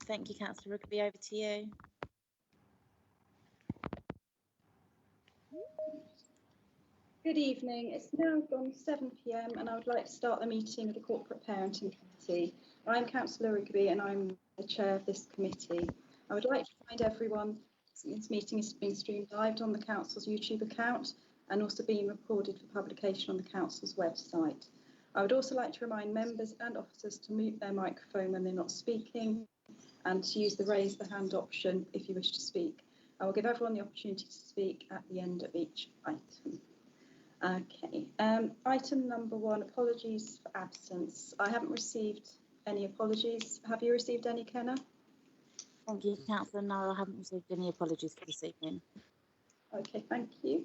Thank you, Councillor Rugby. Over to you. Good evening. It's now gone 7 p.m. and I would like to start the meeting of the Corporate Parenting Committee. I'm Councillor Rugby and I'm the chair of this committee. I would like to remind everyone this meeting is being streamed live on the Council's YouTube account and also being recorded for publication on the Council's website. I would also like to remind members and officers to mute their microphone when they're not speaking and to use the raise the hand option if you wish to speak. I will give everyone the opportunity to speak at the end of each item. Okay, item number 1, apologies for absence. I haven't received any apologies. Have you received any, Kenna? Thank you, Councillor. No, I haven't received any apologies for this evening. Okay, thank you.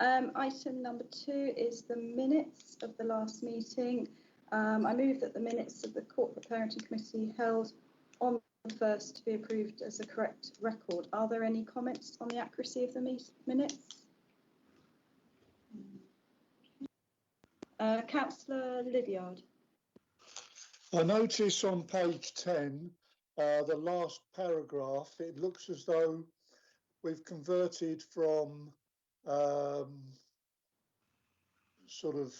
Item number 2 is the minutes of the last meeting. I move that the minutes of the Corporate Parenting Committee held on the 1st to be approved as a correct record. Are there any comments on the accuracy of the minutes? Councillor Lydiard. I notice on page 10, the last paragraph, it looks as though we've converted from sort of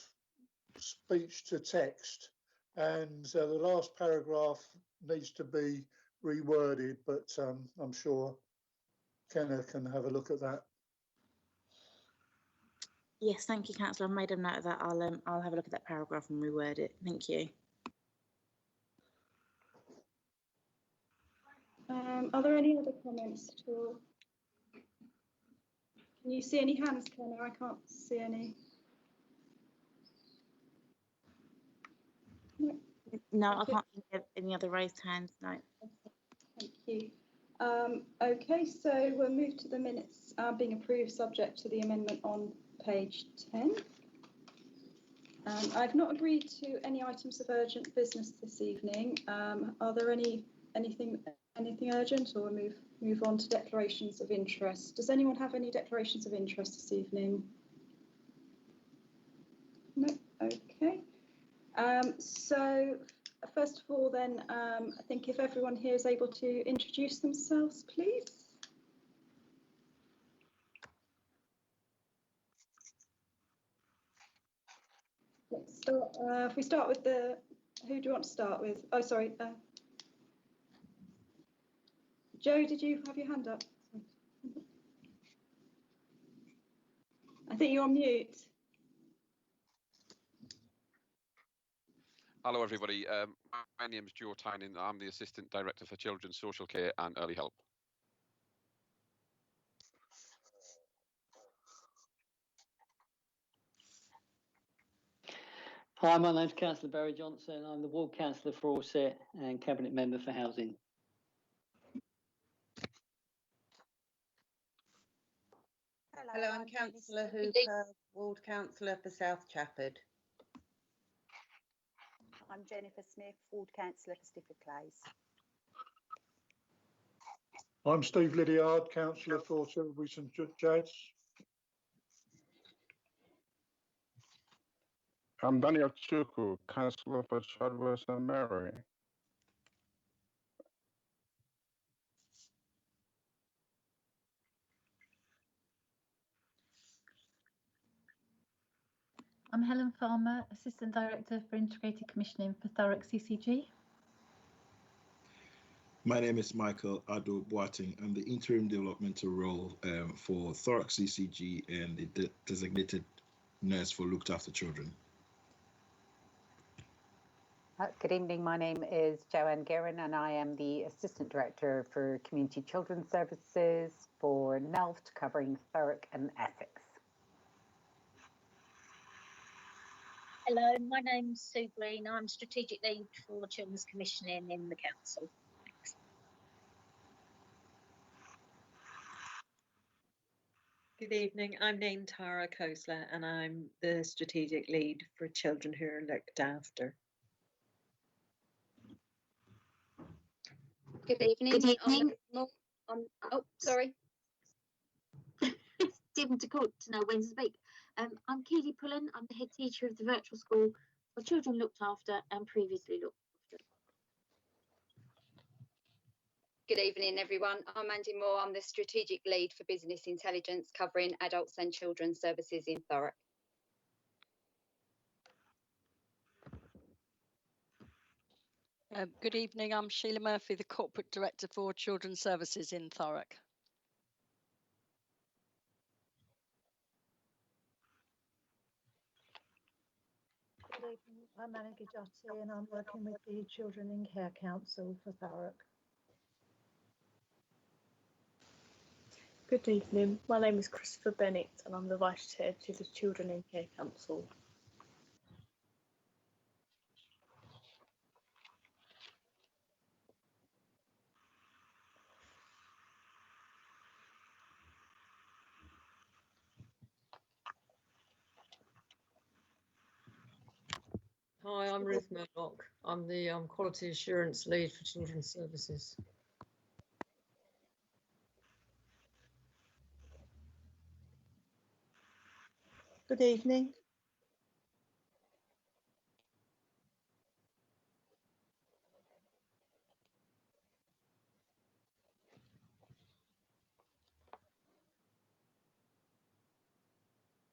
speech to text, and the last paragraph needs to be reworded, but I'm sure Kenna can have a look at that. Yes, thank you, Councillor. I've made a note of that. I'll have a look at that paragraph and reword it. Thank you. Are there any other comments at all? Can you see any hands, Kenna? I can't see any. No, no, I can't think of any other raised hands. No. Thank you. Okay, so we'll move to the minutes being approved subject to the amendment on page 10. I've not agreed to any items of urgent business this evening. Are there anything urgent, or move on to declarations of interest? Does anyone have any declarations of interest this evening? No. Okay. So first of all, then, I think if everyone here is able to introduce themselves, please. Let's start. If we start with who do you want to start with? Oh, sorry. Joe, did you have your hand up? I think you're on mute. Hello, everybody. My name is Joe Tynan. I'm the Assistant Director for Children's Social Care and Early Help. Hi, my name's Councillor Barry Johnson. I'm the Ward Councillor for Dorset and Cabinet Member for Housing. Hello, I'm Councillor Hooper, Ward Councillor for South Chappard. I'm Jennifer Smith, Ward Councillor for Stifford Clays. I'm Steve Lydiard, Councillor for Silbury St Jad's. I'm Daniel Chuku, Councillor for Chadwell St Mary. I'm Helen Farmer, Assistant Director for Integrated Commissioning for Thurrock CCG. My name is Michael Ado Boating. I'm the interim developmental role for Thurrock CCG and the designated nurse for looked after children. Good evening, my name is Joanne Guerin and I am the Assistant Director for Community Children's Services for NELFT, covering Thurrock and Essex. Hello, my name's Sue Green. I'm Strategic Lead for Children's Commissioning in the Council. Thanks. Good evening, I'm named Tara Kosler and I'm the Strategic Lead for Children Who Are Looked After. Good evening. Good evening. Oh, sorry. Difficult to know when to speak. I'm Keely Pullen. I'm the head teacher of the virtual school for children looked after and previously looked after. Good evening, everyone. I'm Andy Moore. I'm the Strategic Lead for Business Intelligence, covering adults and children's services in Thurrock. Good evening. I'm Sheila Murphy, the Corporate Director for Children's Services in Thurrock. Good evening. I'm Anna Gijotti and I'm working with the Children in Care Council for Thurrock. Good evening. My name is Christopher Bennett and I'm the Vice Chair to the Children in Care Council. Hi, I'm Ruth Murdoch. I'm the Quality Assurance Lead for Children's Services. Good evening.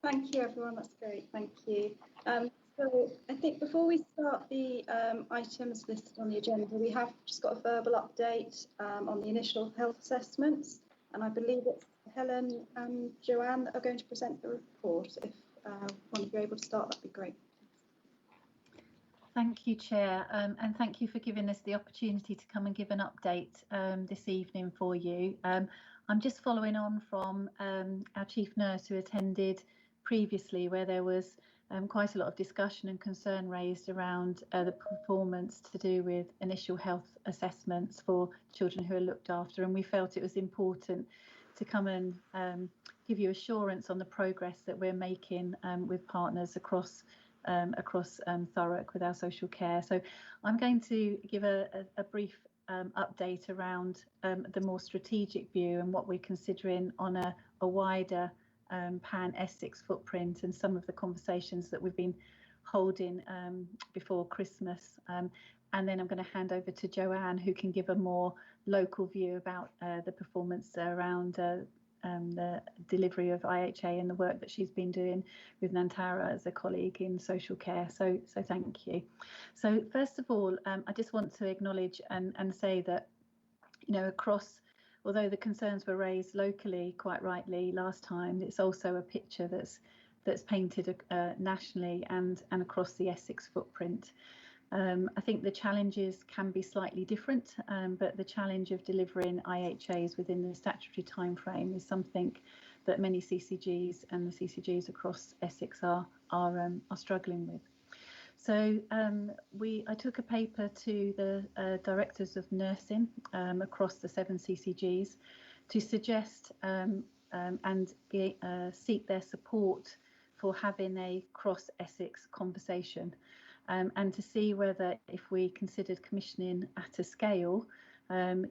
Thank you, everyone. That's great. Thank you. So I think before we start the items listed on the agenda, we have just got a verbal update on the initial health assessments. And I believe it's Helen and Joanne that are going to present the report. If one of you are able to start, that'd be great. Thank you, Chair, and thank you for giving us the opportunity to come and give an update this evening for you. I'm just following on from our Chief Nurse who attended previously, where there was quite a lot of discussion and concern raised around the performance to do with initial health assessments for children who are looked after, and we felt it was important to come and give you assurance on the progress that we're making with partners across Thurrock with our social care. So I'm going to give a brief update around the more strategic view and what we're considering on a wider pan-Essex footprint, and some of the conversations that we've been holding before Christmas. And then I'm going to hand over to Joanne, who can give a more local view about the performance around the delivery of IHA and the work that she's been doing with Nantara as a colleague in social care. So thank you. So first of all, I just want to acknowledge and say that, you know, although the concerns were raised locally quite rightly last time, it's also a picture that's painted nationally and across the Essex footprint. I think the challenges can be slightly different, but the challenge of delivering IHAs within the statutory timeframe is something that many CCGs and the CCGs across Essex are struggling with. So I took a paper to the directors of nursing across the 7 CCGs to suggest and seek their support for having a cross-Essex conversation, and to see whether, if we considered commissioning at a scale,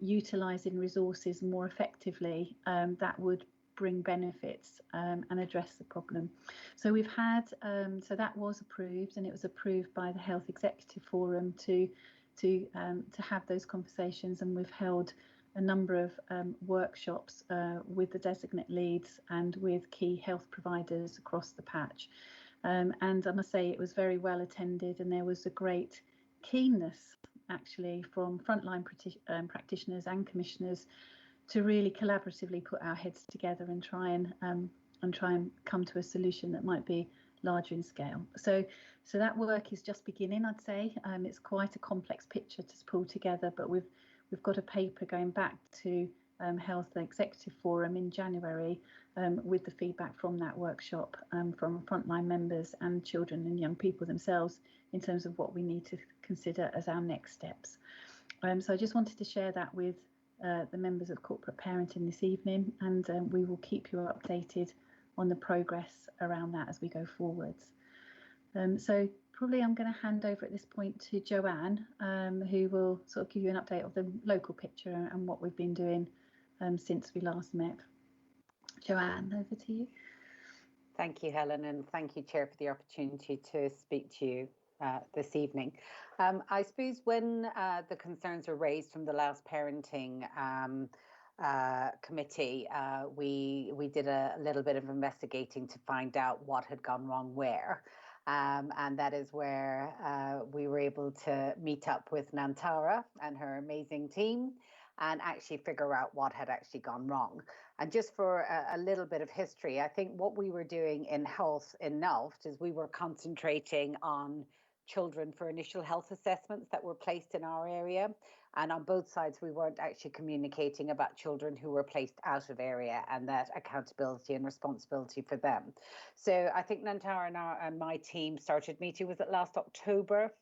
utilising resources more effectively, that would bring benefits and address the problem. So we've had, so that was approved, and it was approved by the Health Executive Forum to have those conversations, and we've held a number of workshops with the designate leads and with key health providers across the patch. And I must say it was very well attended, and there was a great keenness actually from frontline practitioners and commissioners to really collaboratively put our heads together and try and come to a solution that might be larger in scale. So that work is just beginning, I'd say. It's quite a complex picture to pull together, but we've got a paper going back to Health Executive Forum in January with the feedback from that workshop from frontline members and children and young people themselves in terms of what we need to consider as our next steps. So I just wanted to share that with the members of corporate parenting this evening, and we will keep you updated on the progress around that as we go forwards. So probably I'm going to hand over at this point to Joanne, who will sort of give you an update of the local picture and what we've been doing since we last met. Joanne, over to you. Thank you, Helen, and thank you, Chair, for the opportunity to speak to you. this evening. I suppose when the concerns were raised from the last parenting committee, we did a little bit of investigating to find out what had gone wrong where. And that is where we were able to meet up with Nantara and her amazing team and actually figure out what had actually gone wrong. And just for a little bit of history, I think what we were doing in health in Nelft is we were concentrating on children for initial health assessments that were placed in our area. And on both sides, we weren't actually communicating about children who were placed out of area and that accountability and responsibility for them. So I think Nantara and my team started meeting, was it last October?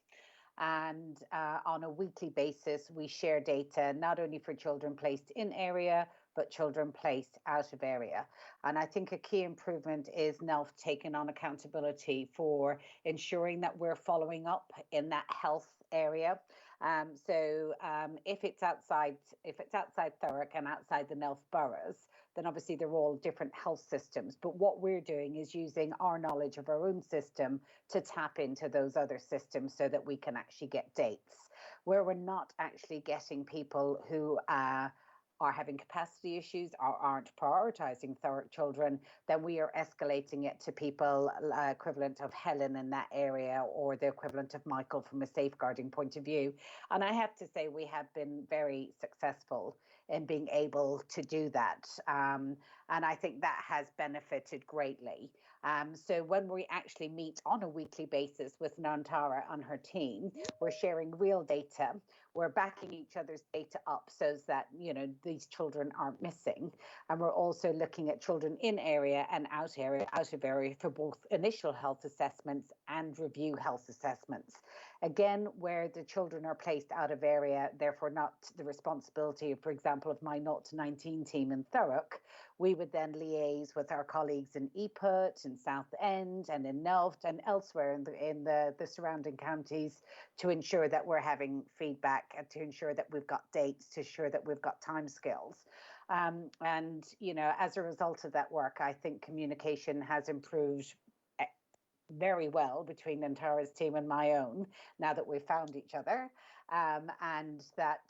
And on a weekly basis, we share data not only for children placed in area, but children placed out of area. And I think a key improvement is Nelft taking on accountability for ensuring that we're following up in that health area. If it's outside Thurrock and outside the Nelft boroughs, then obviously they're all different health systems. But what we're doing is using our knowledge of our own system to tap into those other systems so that we can actually get dates. Where we're not actually getting people who are having capacity issues or aren't prioritising Thurrock children, then we are escalating it to people equivalent of Helen in that area or the equivalent of Michael from a safeguarding point of view. And I have to say we have been very successful in being able to do that. And I think that has benefited greatly. So when we actually meet on a weekly basis with Nantara and her team, we're sharing real data. We're backing each other's data up so that, you know, these children aren't missing. And we're also looking at children in area and out of area for both initial health assessments and review health assessments. Again, where the children are placed out of area, therefore not the responsibility, for example, of my 0 to 19 team in Thurrock, we would then liaise with our colleagues in Eput, in Southend and in Nelft and elsewhere in the surrounding counties to ensure that we're having feedback and to ensure that we've got dates, to ensure that we've got timescales. And, you know, as a result of that work, I think communication has improved very well between Nantara's team and my own now that we've found each other. And that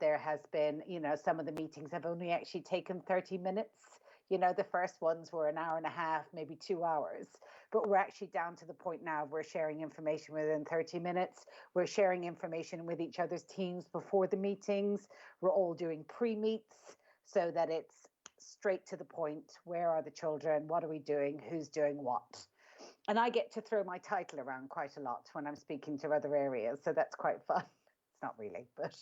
there has been, you know, some of the meetings have only actually taken 30 minutes. You know, the first ones were an hour and a half, maybe 2 hours, but we're actually down to the point now we're sharing information within 30 minutes. We're sharing information with each other's teams before the meetings. We're all doing pre-meets so that it's straight to the point. Where are the children? What are we doing? Who's doing what? And I get to throw my title around quite a lot when I'm speaking to other areas, so that's quite fun. It's not really, but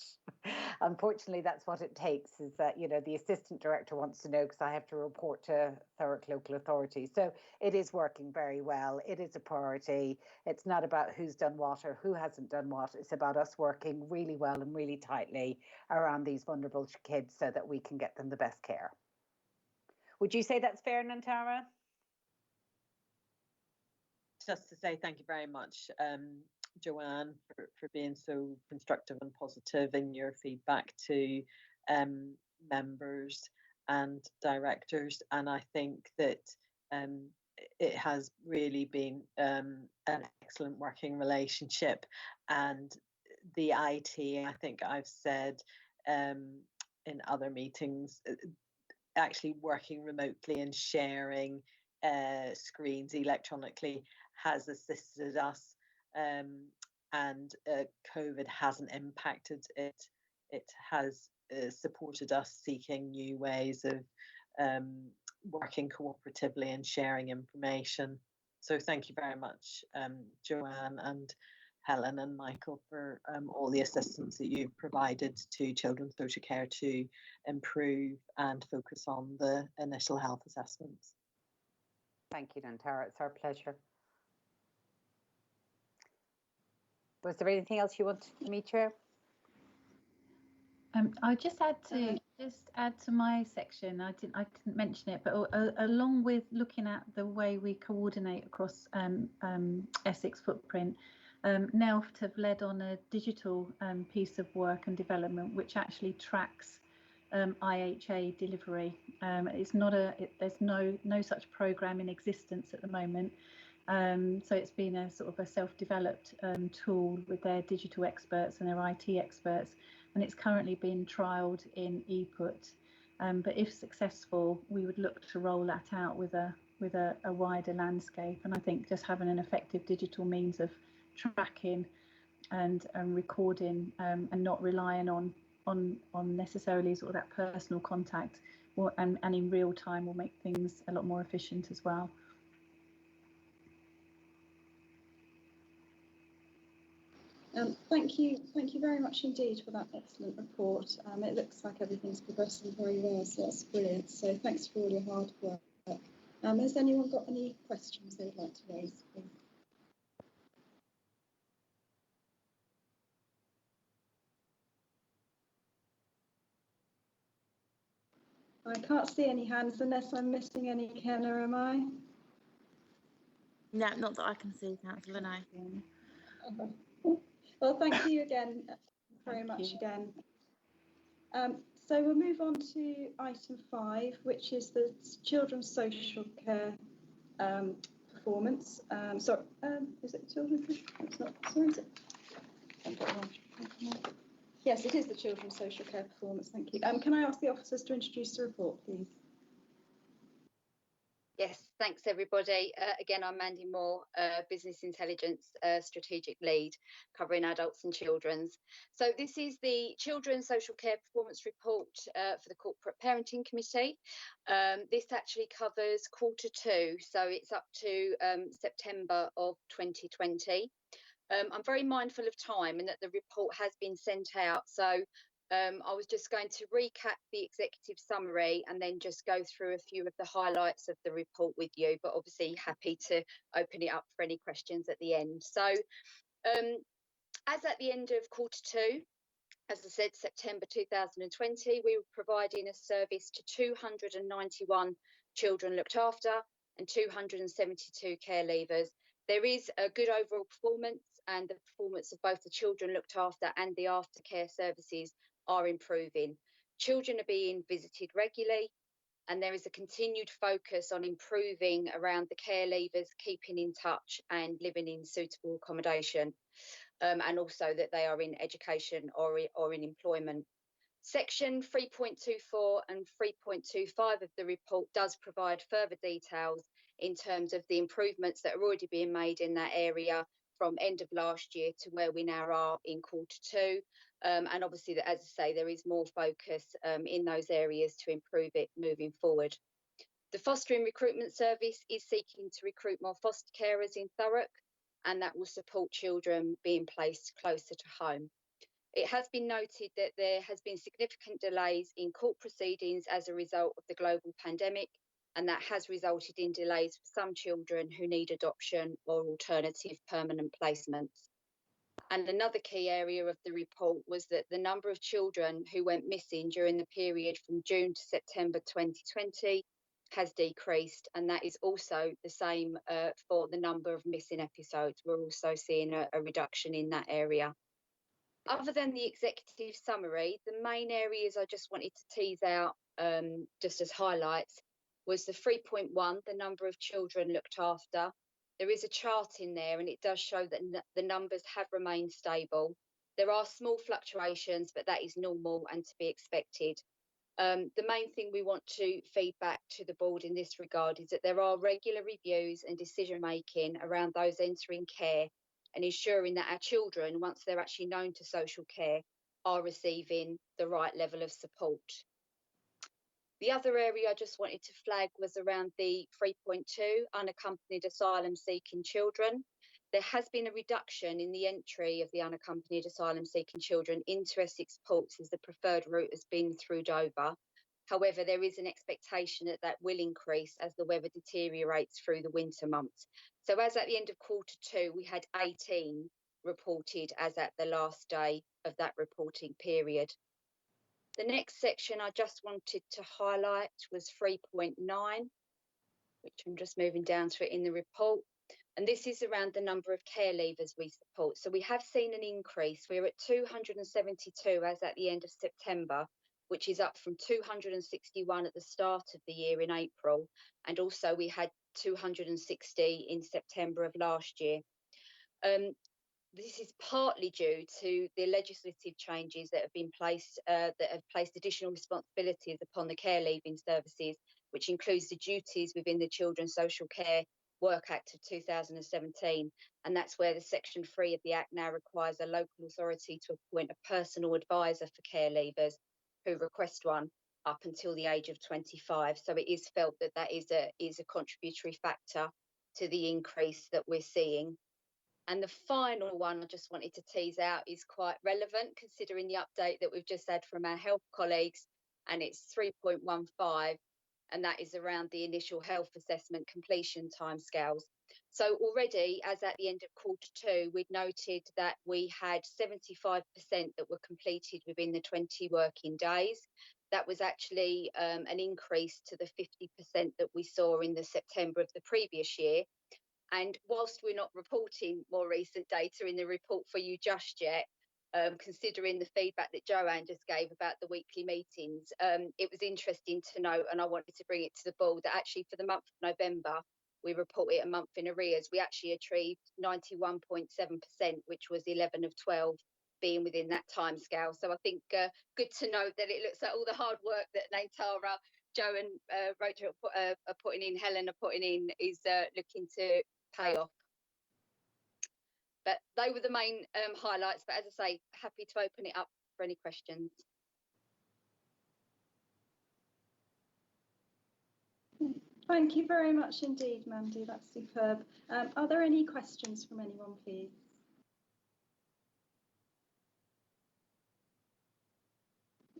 unfortunately that's what it takes, is that, you know, the assistant director wants to know because I have to report to Thurrock local authority. So it is working very well. It is a priority. It's not about who's done what or who hasn't done what. It's about us working really well and really tightly around these vulnerable kids so that we can get them the best care. Would you say that's fair, Nantara? Just to say thank you very much, Joanne, for being so constructive and positive in your feedback to members and directors. And I think that it has really been an excellent working relationship. And the IT, I think I've said in other meetings, actually working remotely and sharing screens electronically has assisted us, and COVID hasn't impacted it. It has supported us seeking new ways of working cooperatively and sharing information. So thank you very much, Joanne and Helen and Michael, for all the assistance that you've provided to children's social care to improve and focus on the initial health assessments. Thank you, Nantara. It's our pleasure. Was there anything else you wanted me, Chair? I just add to my section. I didn't mention it, but along with looking at the way we coordinate across Essex footprint, Nelft have led on a digital piece of work and development which actually tracks IHA delivery. It's not there's no such program in existence at the moment. So it's been a sort of a self-developed tool with their digital experts and their IT experts, and it's currently been trialled in ePut. But if successful, we would look to roll that out with a wider landscape. And I think just having an effective digital means of tracking and recording and not relying on necessarily sort of that personal contact and in real time will make things a lot more efficient as well. Thank you very much indeed for that excellent report. It looks like everything's progressing very well, so that's brilliant. So thanks for all your hard work. Has anyone got any questions they'd like to raise, please? I can't see any hands unless I'm missing any, Kenna, am I? No, not that I can see, Councillor, no. Well, thank you again, very much again. So we'll move on to item 5, which is the children's social care performance. Sorry, is it children's? It's not. Sorry, is it? Yes, it is the children's social care performance. Thank you. Can I ask the officers to introduce the report, please? Yes, thanks everybody. Again, I'm Mandy Moore, Business Intelligence Strategic Lead, covering adults and children's. So this is the Children's Social Care Performance Report for the Corporate Parenting Committee. This actually covers Q2, so it's up to September of 2020. I'm very mindful of time and that the report has been sent out, so I was just going to recap the executive summary and then just go through a few of the highlights of the report with you, but obviously happy to open it up for any questions at the end. So as at the end of Q2, as I said, September 2020, we were providing a service to 291 children looked after and 272 care leavers. There is a good overall performance, and the performance of both the children looked after and the aftercare services are improving. Children are being visited regularly, and there is a continued focus on improving around the care leavers keeping in touch and living in suitable accommodation, and also that they are in education or in employment. Section 3.24 and 3.25 of the report does provide further details in terms of the improvements that are already being made in that area from end of last year to where we now are in Q2. And obviously, as I say, there is more focus in those areas to improve it moving forward. The Fostering Recruitment Service is seeking to recruit more foster carers in Thurrock, and that will support children being placed closer to home. It has been noted that there has been significant delays in court proceedings as a result of the global pandemic, and that has resulted in delays for some children who need adoption or alternative permanent placements. And another key area of the report was that the number of children who went missing during the period from June to September 2020 has decreased, and that is also the same for the number of missing episodes. We're also seeing a reduction in that area. Other than the executive summary, the main areas I just wanted to tease out just as highlights was the 3.1, the number of children looked after. There is a chart in there and it does show that the numbers have remained stable. There are small fluctuations, but that is normal and to be expected. The main thing we want to feed back to the board in this regard is that there are regular reviews and decision making around those entering care and ensuring that our children, once they're actually known to social care, are receiving the right level of support. The other area I just wanted to flag was around the 3.2, unaccompanied asylum seeking children. There has been a reduction in the entry of the unaccompanied asylum seeking children into Essex ports as the preferred route has been through Dover. However, there is an expectation that that will increase as the weather deteriorates through the winter months. So as at the end of Q2, we had 18 reported as at the last day of that reporting period. The next section I just wanted to highlight was 3.9, which I'm just moving down to it in the report. And this is around the number of care leavers we support. So we have seen an increase. We're at 272 as at the end of September, which is up from 261 at the start of the year in April. And also we had 260 in September of last year. This is partly due to the legislative changes that have been placed, that have placed additional responsibilities upon the care leaving services, which includes the duties within the Children's Social Care Work Act of 2017. And that's where the Section 3 of the Act now requires a local authority to appoint a personal advisor for care leavers who request one up until the age of 25. So it is felt that that is a contributory factor to the increase that we're seeing. And the final one I just wanted to tease out is quite relevant considering the update that we've just had from our health colleagues, and it's 3.15, and that is around the initial health assessment completion timescales. So already, as at the end of Q2, we'd noted that we had 75% that were completed within the 20 working days. That was actually an increase to the 50% that we saw in the September of the previous year. And whilst we're not reporting more recent data in the report for you just yet, considering the feedback that Joanne just gave about the weekly meetings, it was interesting to note, and I wanted to bring it to the board, that actually for the month of November, we report it a month in arrears. We actually achieved 91.7%, which was 11 of 12 being within that timescale. So I think good to note that it looks like all the hard work that Naitara, Jo and Rachel are putting in, Helen are putting in, is looking to pay off. But they were the main highlights. But as I say, happy to open it up for any questions. Thank you very much indeed, Mandy. That's superb. Are there any questions from anyone, please?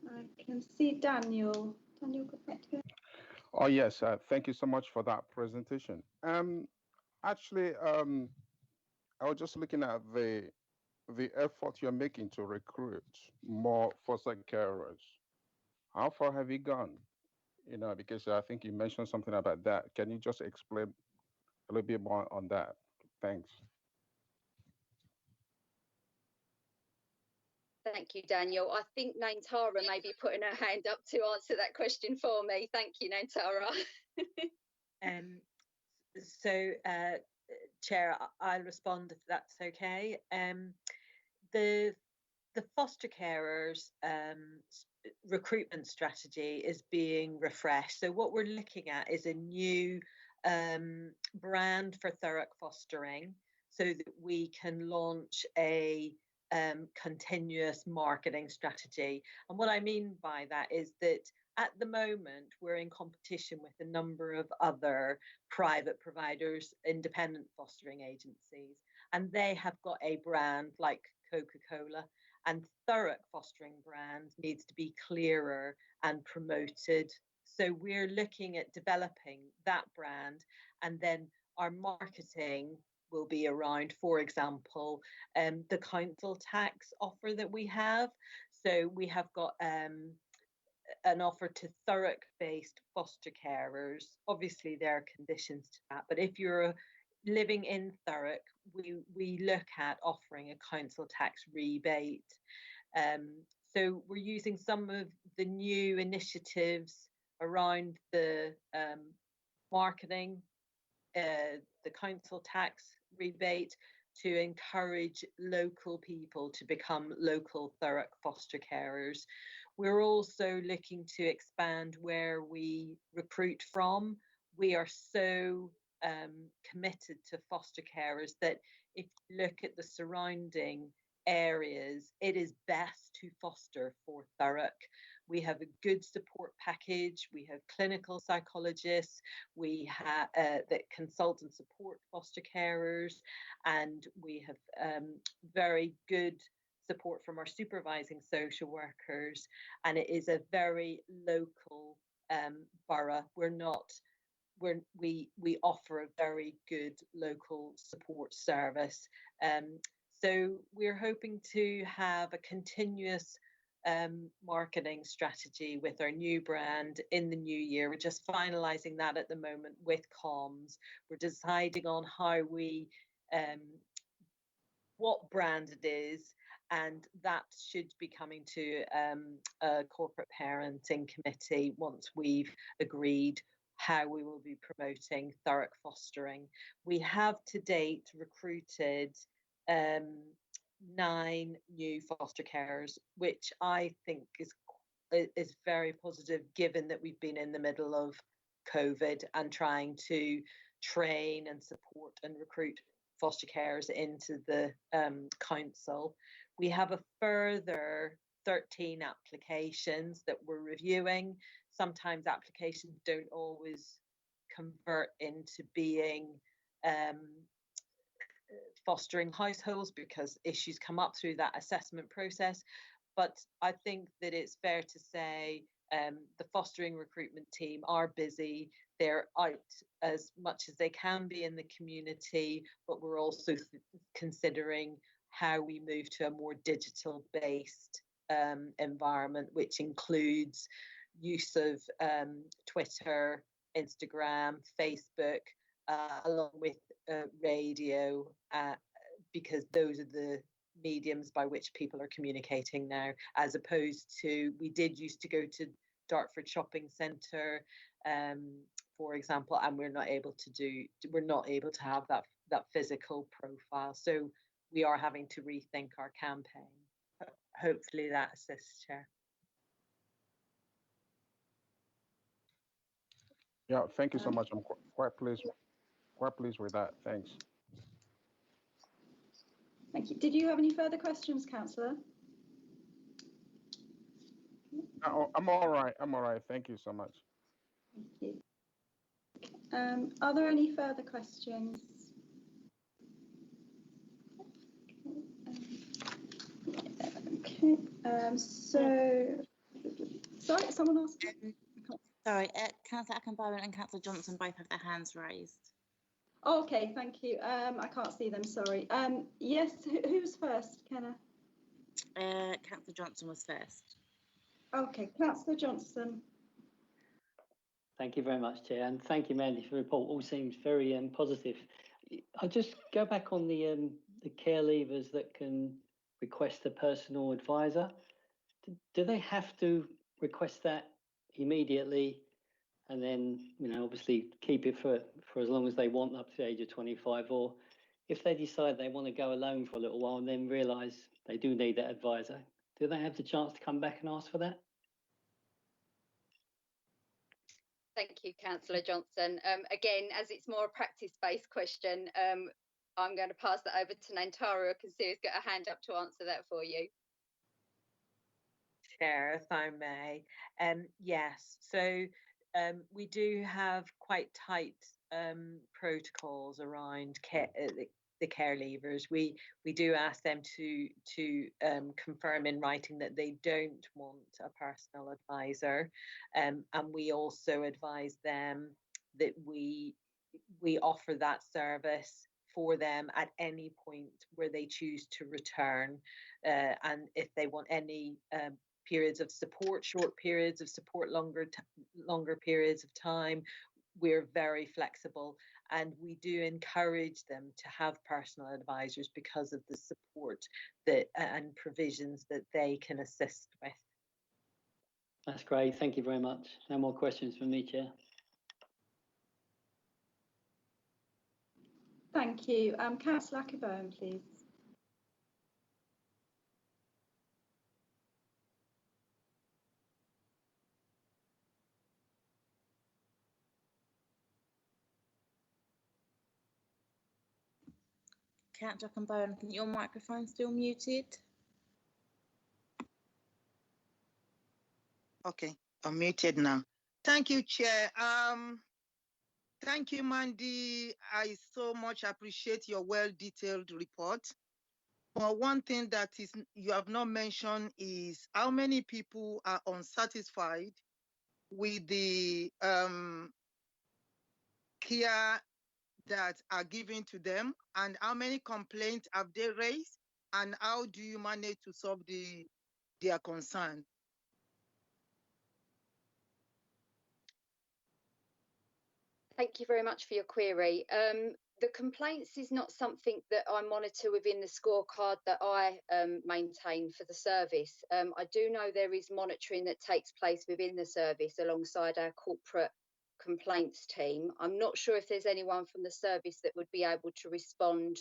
I can see Daniel. Daniel, got back to it. Oh, yes. Thank you so much for that presentation. Actually, I was just looking at the effort you're making to recruit more foster carers. How far have you gone? You know, because I think you mentioned something about that. Can you just explain a little bit more on that? Thanks. Thank you, Daniel. I think Naitara may be putting her hand up to answer that question for me. Thank you, Naitara. Chair, I'll respond if that's okay. The foster carers recruitment strategy is being refreshed. So what we're looking at is a new brand for Thurrock Fostering, so that we can launch a continuous marketing strategy. And what I mean by that is that at the moment, we're in competition with a number of other private providers, independent fostering agencies, and they have got a brand like Coca-Cola, and Thurrock Fostering brand needs to be clearer and promoted. So we're looking at developing that brand, and then our marketing will be around, for example, the council tax offer that we have. So we have got an offer to Thurrock-based foster carers. Obviously, there are conditions to that, but if you're living in Thurrock, we look at offering a council tax rebate. So we're using some of the new initiatives around the marketing, the council tax rebate, to encourage local people to become local Thurrock foster carers. We're also looking to expand where we recruit from. We are so committed to foster carers that if you look at the surrounding areas, it is best to foster for Thurrock. We have a good support package. We have clinical psychologists. We have that consult and support foster carers, and we have very good support from our supervising social workers. And it is a very local borough. We offer a very good local support service. So we're hoping to have a continuous marketing strategy with our new brand in the new year. We're just finalising that at the moment with comms. We're deciding on how we, what brand it is, and that should be coming to a corporate parenting committee once we've agreed how we will be promoting Thurrock fostering. We have to date recruited 9 new foster carers, which I think is very positive, given that we've been in the middle of COVID and trying to train and support and recruit foster carers into the council. We have a further 13 applications that we're reviewing. Sometimes applications don't always convert into being fostering households because issues come up through that assessment process. But I think that it's fair to say the fostering recruitment team are busy. They're out as much as they can be in the community, but we're also considering how we move to a more digital-based environment, which includes use of Twitter, Instagram, Facebook, along with radio, because those are the mediums by which people are communicating now, as opposed to, we did used to go to Dartford Shopping Centre, for example, and we're not able to have that physical profile. So we are having to rethink our campaign. Hopefully that assists, Chair. Yeah, thank you so much. I'm quite pleased with that. Thanks. Thank you. Did you have any further questions, Councillor? I'm all right. I'm all right. Thank you so much. Thank you. Are there any further questions? Okay. Sorry, someone asked. Sorry, Councillor Ackenbowen and Councillor Johnson both have their hands raised. Oh, okay, thank you. I can't see them, sorry. Yes, who's first, Kenna? Councillor Johnson was first. Okay, Councillor Johnson. Thank you very much, Chair, and thank you, Mandy, for the report. All seems very positive. I'll just go back on the care leavers that can request a personal advisor. Do they have to request that immediately, and then, you know, obviously keep it for as long as they want up to the age of 25, or if they decide they want to go alone for a little while and then realise they do need that advisor, do they have the chance to come back and ask for that? Thank you, Councillor Johnson. Again, as it's more a practice-based question, I'm going to pass that over to Nantara. I can see who's got a hand up to answer that for you. Chair, if I may. Yes, so we do have quite tight protocols around the care leavers. We do ask them to confirm in writing that they don't want a personal advisor, and we also advise them that we offer that service for them at any point where they choose to return, and if they want any periods of support, short periods of support, longer periods of time, we're very flexible, and we do encourage them to have personal advisors because of the support that and provisions that they can assist with. That's great. Thank you very much. No more questions from me, Chair. Thank you. Councillor Ackenbowen, please. Councillor Ackenbowen, can your microphone still muted? Okay, I'm muted now. Thank you, Chair. Thank you, Mandy. I so much appreciate your well-detailed report. But one thing that you have not mentioned is how many people are unsatisfied with the care that are given to them, and how many complaints have they raised, and how do you manage to solve their concern? Thank you very much for your query. The complaints is not something that I monitor within the scorecard that I maintain for the service. I do know there is monitoring that takes place within the service alongside our corporate complaints team. I'm not sure if there's anyone from the service that would be able to respond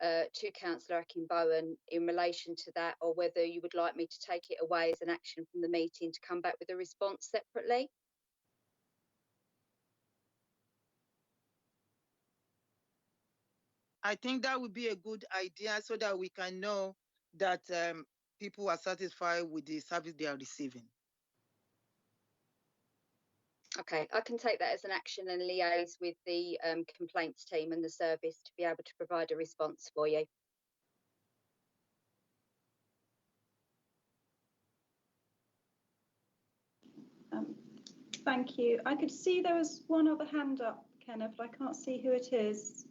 to Councillor Akinbowen in relation to that, or whether you would like me to take it away as an action from the meeting to come back with a response separately. I think that would be a good idea so that we can know that people are satisfied with the service they are receiving. Okay, I can take that as an action and liaise with the complaints team and the service to be able to provide a response for you. Thank you. I could see there was one other hand up, Kenneth, but I can't see who it is.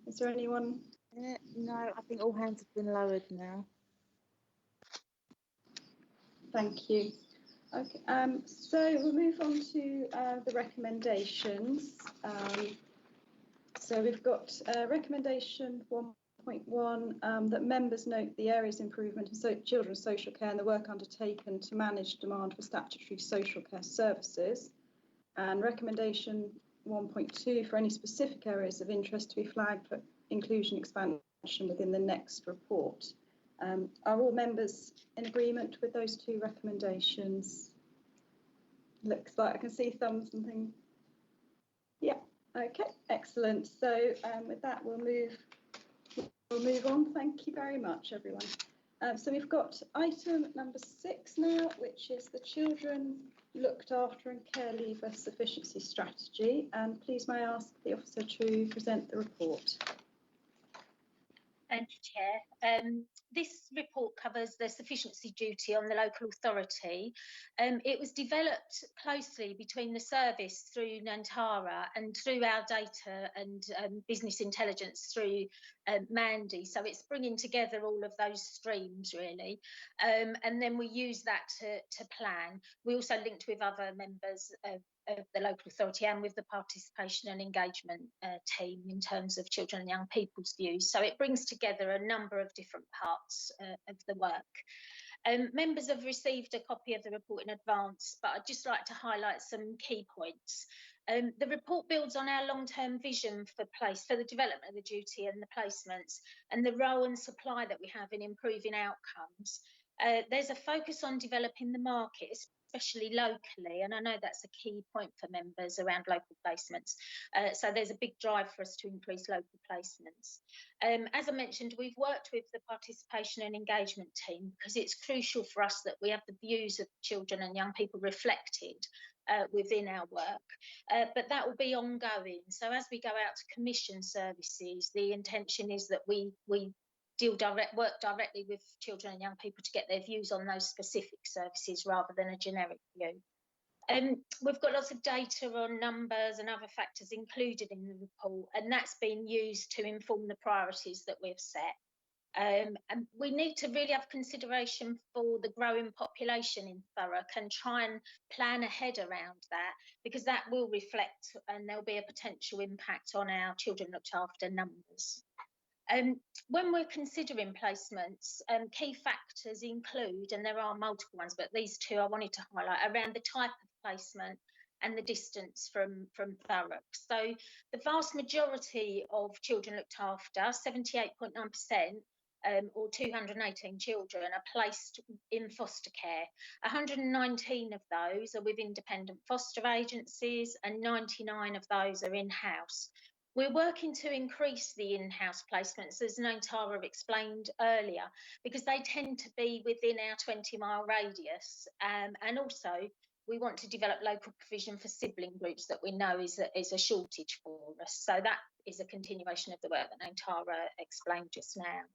Is there anyone? No, I think all hands have been lowered now. Thank you. Okay, so we'll move on to the recommendations. So we've got recommendation 1.1 that members note the areas improvement in children's social care and the work undertaken to manage demand for statutory social care services. And recommendation 1.2 for any specific areas of interest to be flagged for inclusion expansion within the next report. Are all members in agreement with those two recommendations? Looks like I can see thumbs and things. Yeah, okay, excellent. So with that, we'll move on. Thank you very much, everyone. So we've got item number 6 now, which is the Children Looked After and Care Leaver Sufficiency Strategy. And please may I ask the officer to present the report. Thank you, Chair. This report covers the sufficiency duty on the local authority. It was developed closely between the service through Nantara and through our data and business intelligence through Mandy. So it's bringing together all of those streams, really. And then we use that to plan. We also linked with other members of the local authority and with the participation and engagement team in terms of children and young people's views. So it brings together a number of different parts of the work. Members have received a copy of the report in advance, but I'd just like to highlight some key points. The report builds on our long-term vision for the development of the duty and the placements and the role and supply that we have in improving outcomes. There's a focus on developing the market, especially locally, and I know that's a key point for members around local placements. So there's a big drive for us to increase local placements. As I mentioned, we've worked with the participation and engagement team because it's crucial for us that we have the views of children and young people reflected within our work, but that will be ongoing. So as we go out to commission services, the intention is that we work directly with children and young people to get their views on those specific services rather than a generic view. We've got lots of data on numbers and other factors included in the report, and that's been used to inform the priorities that we've set. And we need to really have consideration for the growing population in Thurrock and try and plan ahead around that, because that will reflect and there'll be a potential impact on our children looked after numbers. When we're considering placements, key factors include, and there are multiple ones, but these two I wanted to highlight, around the type of placement and the distance from Thurrock. So the vast majority of children looked after, 78.9%, or 218 children are placed in foster care. 119 of those are with independent foster agencies and 99 of those are in-house. We're working to increase the in-house placements, as Nantara explained earlier, because they tend to be within our 20-mile radius. And also, we want to develop local provision for sibling groups that we know is a shortage for us. So that is a continuation of the work that Nantara explained just now.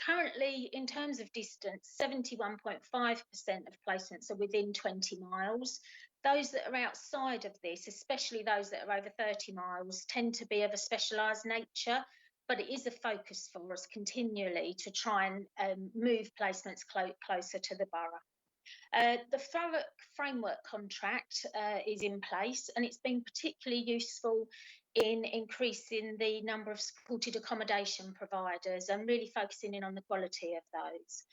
Currently, in terms of distance, 71.5% of placements are within 20 miles. Those that are outside of this, especially those that are over 30 miles, tend to be of a specialised nature, but it is a focus for us continually to try and move placements closer to the borough. The Thurrock framework contract is in place, and it's been particularly useful in increasing the number of supported accommodation providers and really focusing in on the quality of those.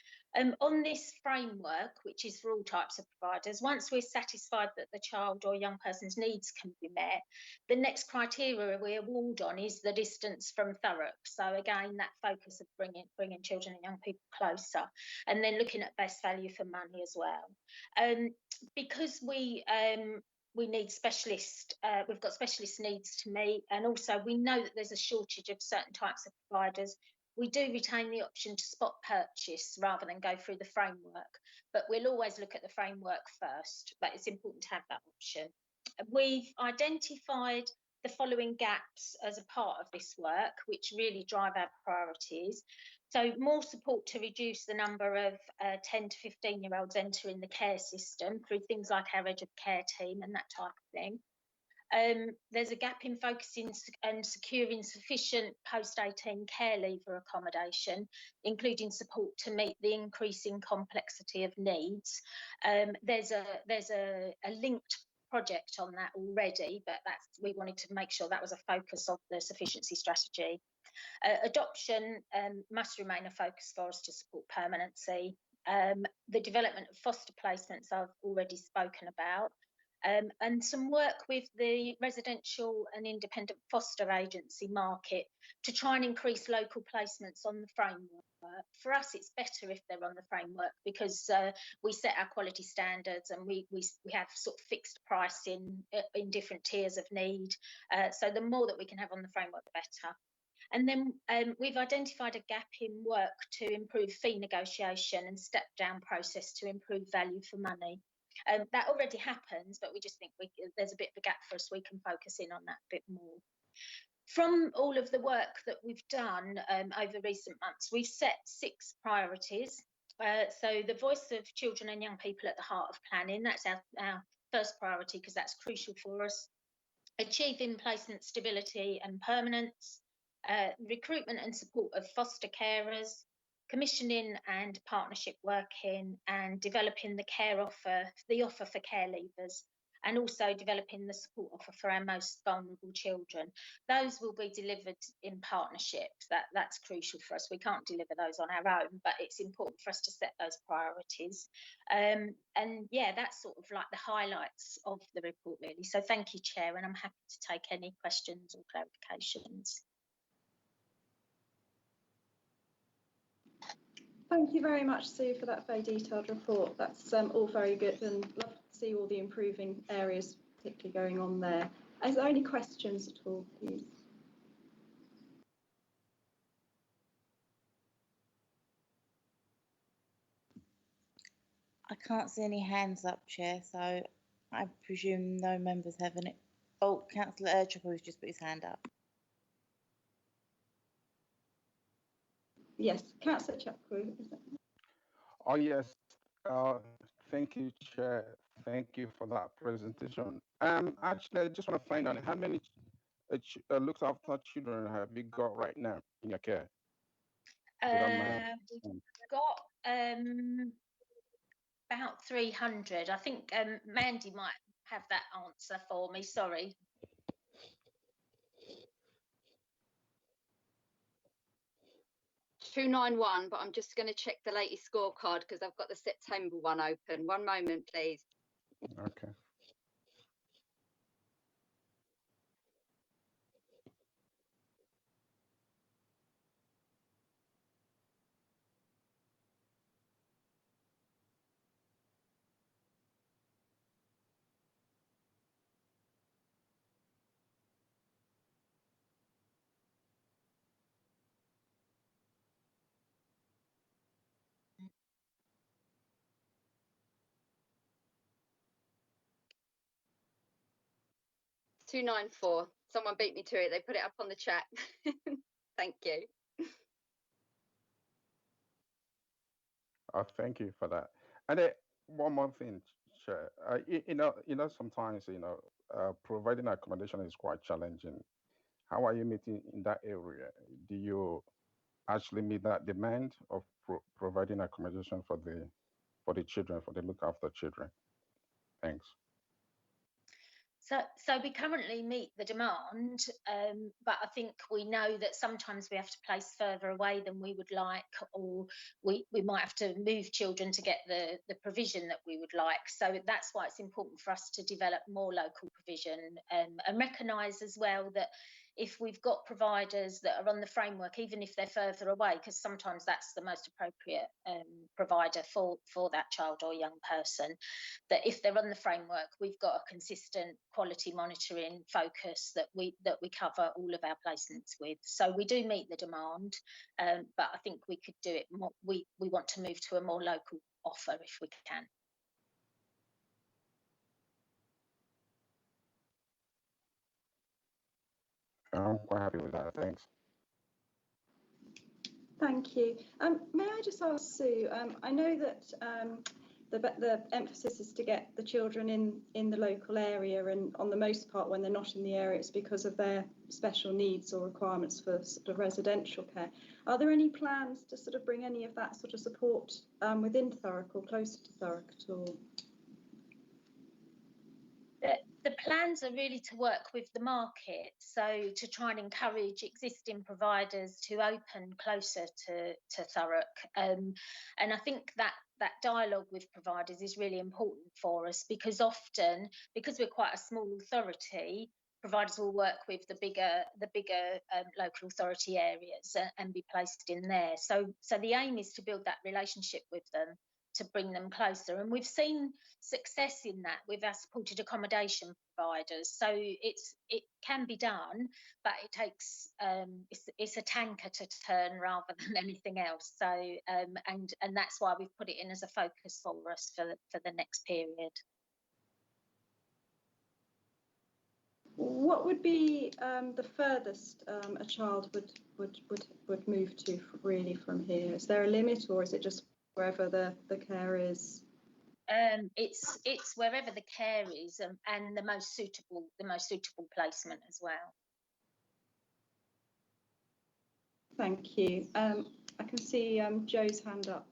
On this framework, which is for all types of providers, once we're satisfied that the child or young person's needs can be met, the next criteria we award on is the distance from Thurrock. So again, that focus of bringing children and young people closer, and then looking at best value for money as well. Because we need specialist, we've got specialist needs to meet, and also we know that there's a shortage of certain types of providers. We do retain the option to spot purchase rather than go through the framework, but we'll always look at the framework first, but it's important to have that option. We've identified the following gaps as a part of this work, which really drive our priorities. So more support to reduce the number of 10 to 15-year-olds entering the care system through things like our Edge of Care team and that type of thing. There's a gap in focusing and securing sufficient post-18 care leaver accommodation, including support to meet the increasing complexity of needs. There's a linked project on that already, but we wanted to make sure that was a focus of the sufficiency strategy. Adoption must remain a focus for us to support permanency. The development of foster placements I've already spoken about. And some work with the residential and independent foster agency market to try and increase local placements on the framework. For us, it's better if they're on the framework because we set our quality standards and we have sort of fixed pricing in different tiers of need. So the more that we can have on the framework, the better. And then we've identified a gap in work to improve fee negotiation and step down process to improve value for money. That already happens, but we just think there's a bit of a gap for us. We can focus in on that a bit more. From all of the work that we've done over recent months, we've set 6 priorities. So the voice of children and young people at the heart of planning, that's our first priority because that's crucial for us. Achieving placement stability and permanence, recruitment and support of foster carers, commissioning and partnership working, and developing the offer for care leavers, and also developing the support offer for our most vulnerable children. Those will be delivered in partnership. That's crucial for us. We can't deliver those on our own, but it's important for us to set those priorities. And yeah, that's sort of like the highlights of the report, really. So thank you, Chair, and I'm happy to take any questions or clarifications. Thank you very much, Sue, for that very detailed report. That's all very good, and love to see all the improving areas particularly going on there. Is there any questions at all, please? I can't see any hands up, Chair, so I presume no members have any. Oh, Councillor Erdschapper has just put his hand up. Yes, Councillor Chapman. Oh, yes. Thank you, Chair. Thank you for that presentation. Actually, I just want to find out how many looked after children have you got right now in your care? We've got about 300. I think Mandy might have that answer for me. Sorry. $291, but I'm just going to check the latest scorecard because I've got the September one open. One moment, please. Okay. $294. Someone beat me to it. They put it up on the chat. Thank you. Thank you for that. And one more thing, Chair. Sometimes providing accommodation is quite challenging. How are you meeting in that area? Do you actually meet that demand of providing accommodation for the children, for the look after children? Thanks. So we currently meet the demand, but I think we know that sometimes we have to place further away than we would like, or we might have to move children to get the provision that we would like. So that's why it's important for us to develop more local provision, and recognise as well that if we've got providers that are on the framework, even if they're further away, because sometimes that's the most appropriate provider for that child or young person, that if they're on the framework, we've got a consistent quality monitoring focus that we cover all of our placements with. So we do meet the demand, but I think we could do it more. We want to move to a more local offer if we can. I'm quite happy with that. Thanks. Thank you. May I just ask Sue, I know that the emphasis is to get the children in the local area, and on the most part when they're not in the area it's because of their special needs or requirements for sort of residential care. Are there any plans to sort of bring any of that sort of support within Thurrock or closer to Thurrock at all? The plans are really to work with the market, so to try and encourage existing providers to open closer to Thurrock. And I think that dialogue with providers is really important for us, because often, because we're quite a small authority, providers will work with the bigger local authority areas and be placed in there. So the aim is to build that relationship with them, to bring them closer, and we've seen success in that with our supported accommodation providers. So it can be done, but it takes it's a tanker to turn rather than anything else. So and that's why we've put it in as a focus for us for the next period. What would be the furthest a child would move to really from here? Is there a limit, or is it just wherever the care is? It's wherever the care is, and the most suitable placement as well. Thank you. I can see Joe's hand up.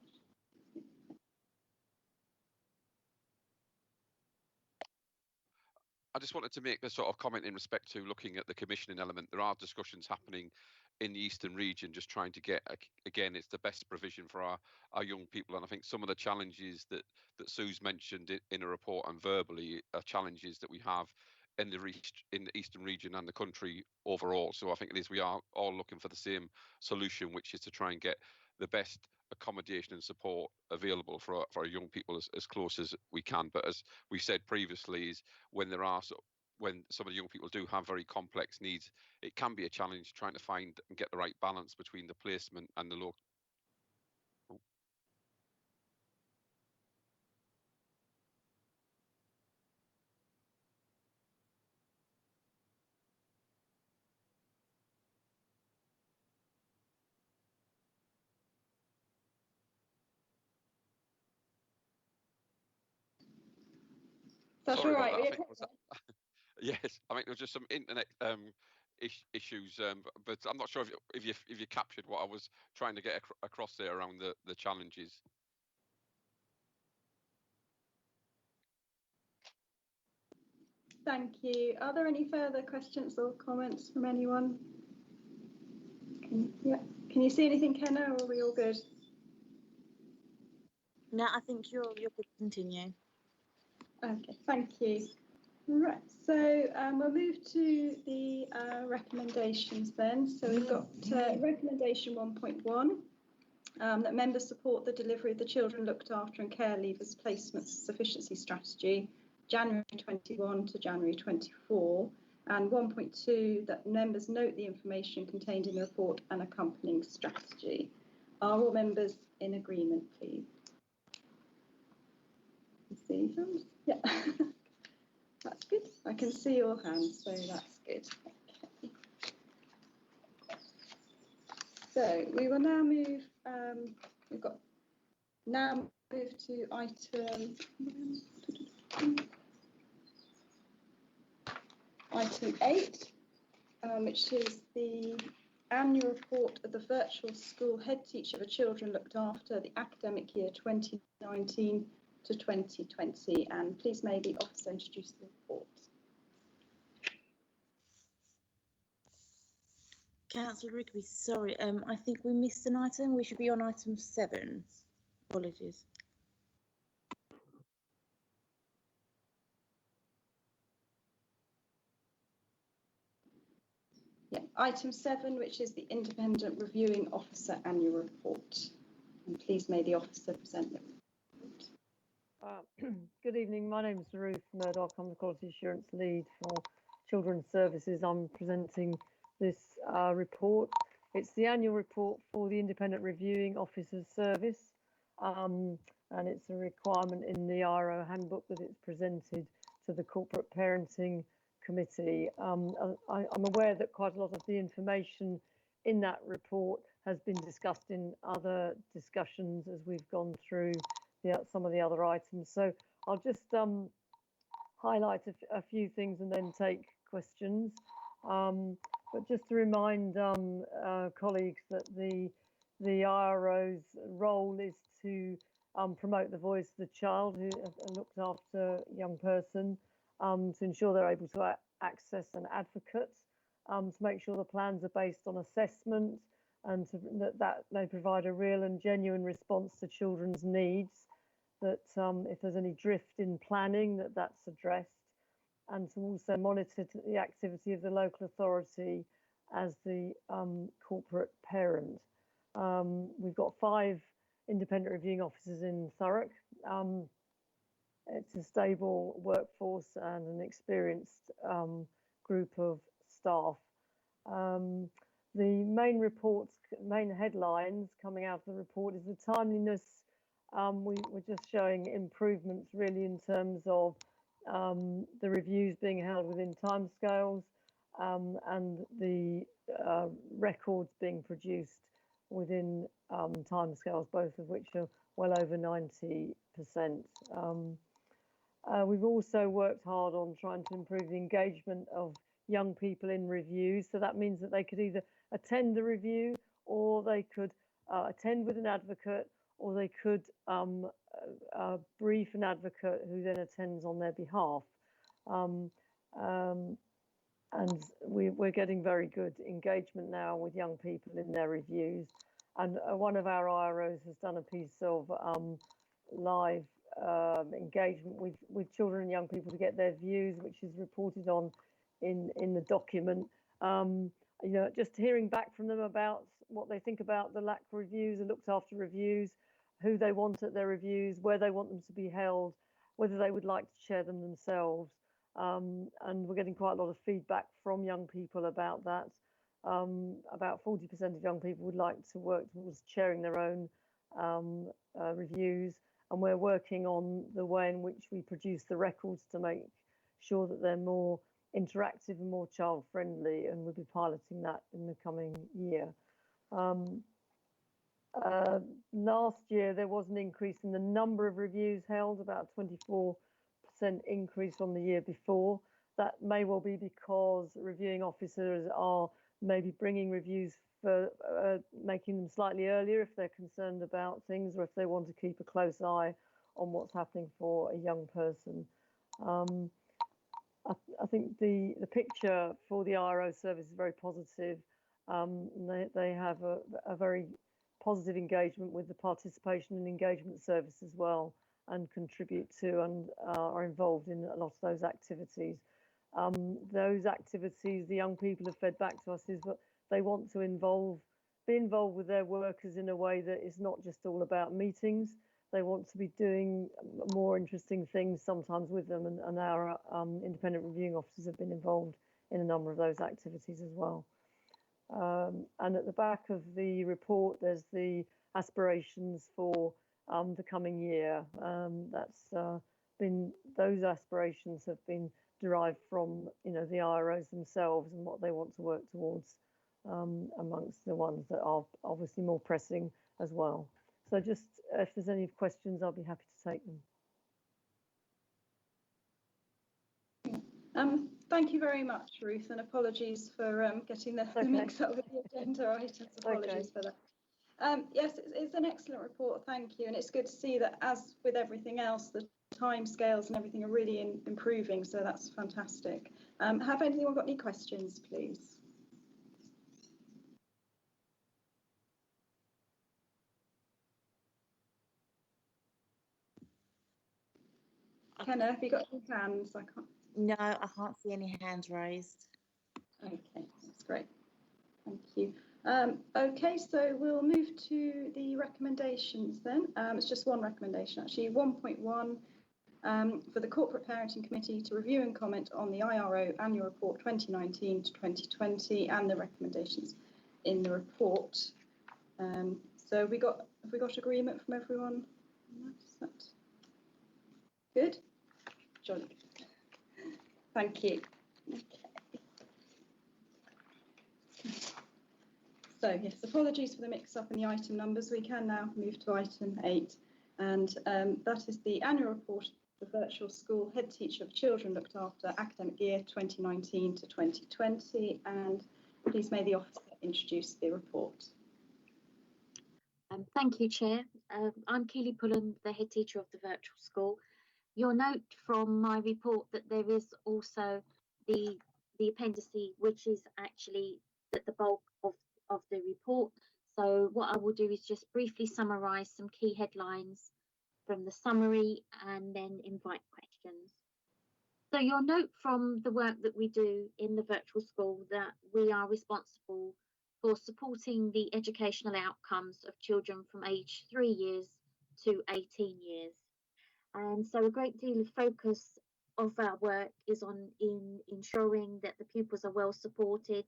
I just wanted to make a sort of comment in respect to looking at the commissioning element. There are discussions happening in the Eastern region, just trying to get, again, it's the best provision for our young people. And I think some of the challenges that Sue's mentioned in a report and verbally are challenges that we have in the Eastern region and the country overall. So I think we are all looking for the same solution, which is to try and get the best accommodation and support available for our young people as close as we can. But as we said previously, is when some of the young people do have very complex needs, it can be a challenge trying to find and get the right balance between the placement and the local. That's all right. Yes, I think there was just some internet issues, but I'm not sure if you captured what I was trying to get across there around the challenges. Thank you. Are there any further questions or comments from anyone? Can you see anything, Kenna, or are we all good? No, I think you're good to continue. Okay, thank you. Right, so we'll move to the recommendations then. So we've got recommendation 1.1, that members support the delivery of the Children Looked After and Care Leavers Placement Sufficiency Strategy, January 21 to January 24, and 1.2, that members note the information contained in the report and accompanying strategy. Are all members in agreement, please? See them? Yeah. That's good. I can see your hands, so that's good. Okay. So we will now move. Now move to item 8, which is the annual report of the virtual school head teacher for Children Looked After the academic year 2019 to 2020, and please may the officer introduce the report. Councillor Rigby, sorry, I think we missed an item. We should be on item 7. Apologies. Yeah, item 7, which is the Independent Reviewing Officer Annual Report. And please may the officer present the report. Good evening. My name is Ruth Murdoch. I'm the Quality Assurance Lead for Children's Services. I'm presenting this report. It's the annual report for the Independent Reviewing Officers Service, and it's a requirement in the IRO handbook that it's presented to the Corporate Parenting Committee. I'm aware that quite a lot of the information in that report has been discussed in other discussions as we've gone through some of the other items. So I'll just highlight a few things and then take questions. But just to remind colleagues that the IRO's role is to promote the voice of the child who looks after a young person, to ensure they're able to access an advocate, to make sure the plans are based on assessment, and that they provide a real and genuine response to children's needs, that if there's any drift in planning, that's addressed, and to also monitor the activity of the local authority as the corporate parent. We've got 5 independent reviewing officers in Thurrock. It's a stable workforce and an experienced group of staff. The main headlines coming out of the report is the timeliness. We're just showing improvements really in terms of the reviews being held within timescales, and the records being produced within timescales, both of which are well over 90%. We've also worked hard on trying to improve the engagement of young people in reviews. So that means that they could either attend the review, or they could attend with an advocate, or they could brief an advocate who then attends on their behalf. And we're getting very good engagement now with young people in their reviews. And one of our IROs has done a piece of live engagement with children and young people to get their views, which is reported on in the document. You know, just hearing back from them about what they think about the LAC reviews, the looked after reviews, who they want at their reviews, where they want them to be held, whether they would like to chair them themselves. And we're getting quite a lot of feedback from young people about that. About 40% of young people would like to work towards chairing their own reviews, and we're working on the way in which we produce the records to make sure that they're more interactive and more child friendly, and we'll be piloting that in the coming year. Last year there was an increase in the number of reviews held, about 24% increase from the year before. That may well be because reviewing officers are maybe bringing reviews for making them slightly earlier if they're concerned about things, or if they want to keep a close eye on what's happening for a young person. I think the picture for the IRO service is very positive. They have a very positive engagement with the participation and engagement service as well, and contribute to and are involved in a lot of those activities. Those activities, the young people have fed back to us, is that they want to be involved with their workers in a way that is not just all about meetings. They want to be doing more interesting things sometimes with them, and our independent reviewing officers have been involved in a number of those activities as well. And at the back of the report, there's the aspirations for the coming year. Those aspirations have been derived from, you know, the IROs themselves and what they want to work towards, amongst the ones that are obviously more pressing as well. So just if there's any questions, I'll be happy to take them. Thank you very much, Ruth, and apologies for getting the mix up with the agenda items. Apologies for that. Yes, it's an excellent report, thank you, and it's good to see that, as with everything else, the timescales and everything are really improving, so that's fantastic. Have anyone got any questions, please? Kenna, have you got any hands? I can't. No, I can't see any hands raised. Okay, that's great. Thank you. Okay, so we'll move to the recommendations then. It's just one recommendation actually. 1.1 for the Corporate Parenting Committee to review and comment on the IRO Annual Report 2019 to 2020 and the recommendations in the report. So have we got agreement from everyone? Is that good? Jolly. Thank you. Okay. So yes, apologies for the mix-up in the item numbers. We can now move to item 8, and that is the annual report of the virtual school head teacher of children looked after academic year 2019 to 2020. And please may the officer introduce the report. Thank you, Chair. I'm Keely Pullen, the head teacher of the virtual school. You'll note from my report that there is also the appendice, which is actually the bulk of the report. So what I will do is just briefly summarise some key headlines from the summary and then invite questions. So you'll note from the work that we do in the virtual school that we are responsible for supporting the educational outcomes of children from age 3 years to 18 years. And so a great deal of focus of our work is on ensuring that the pupils are well supported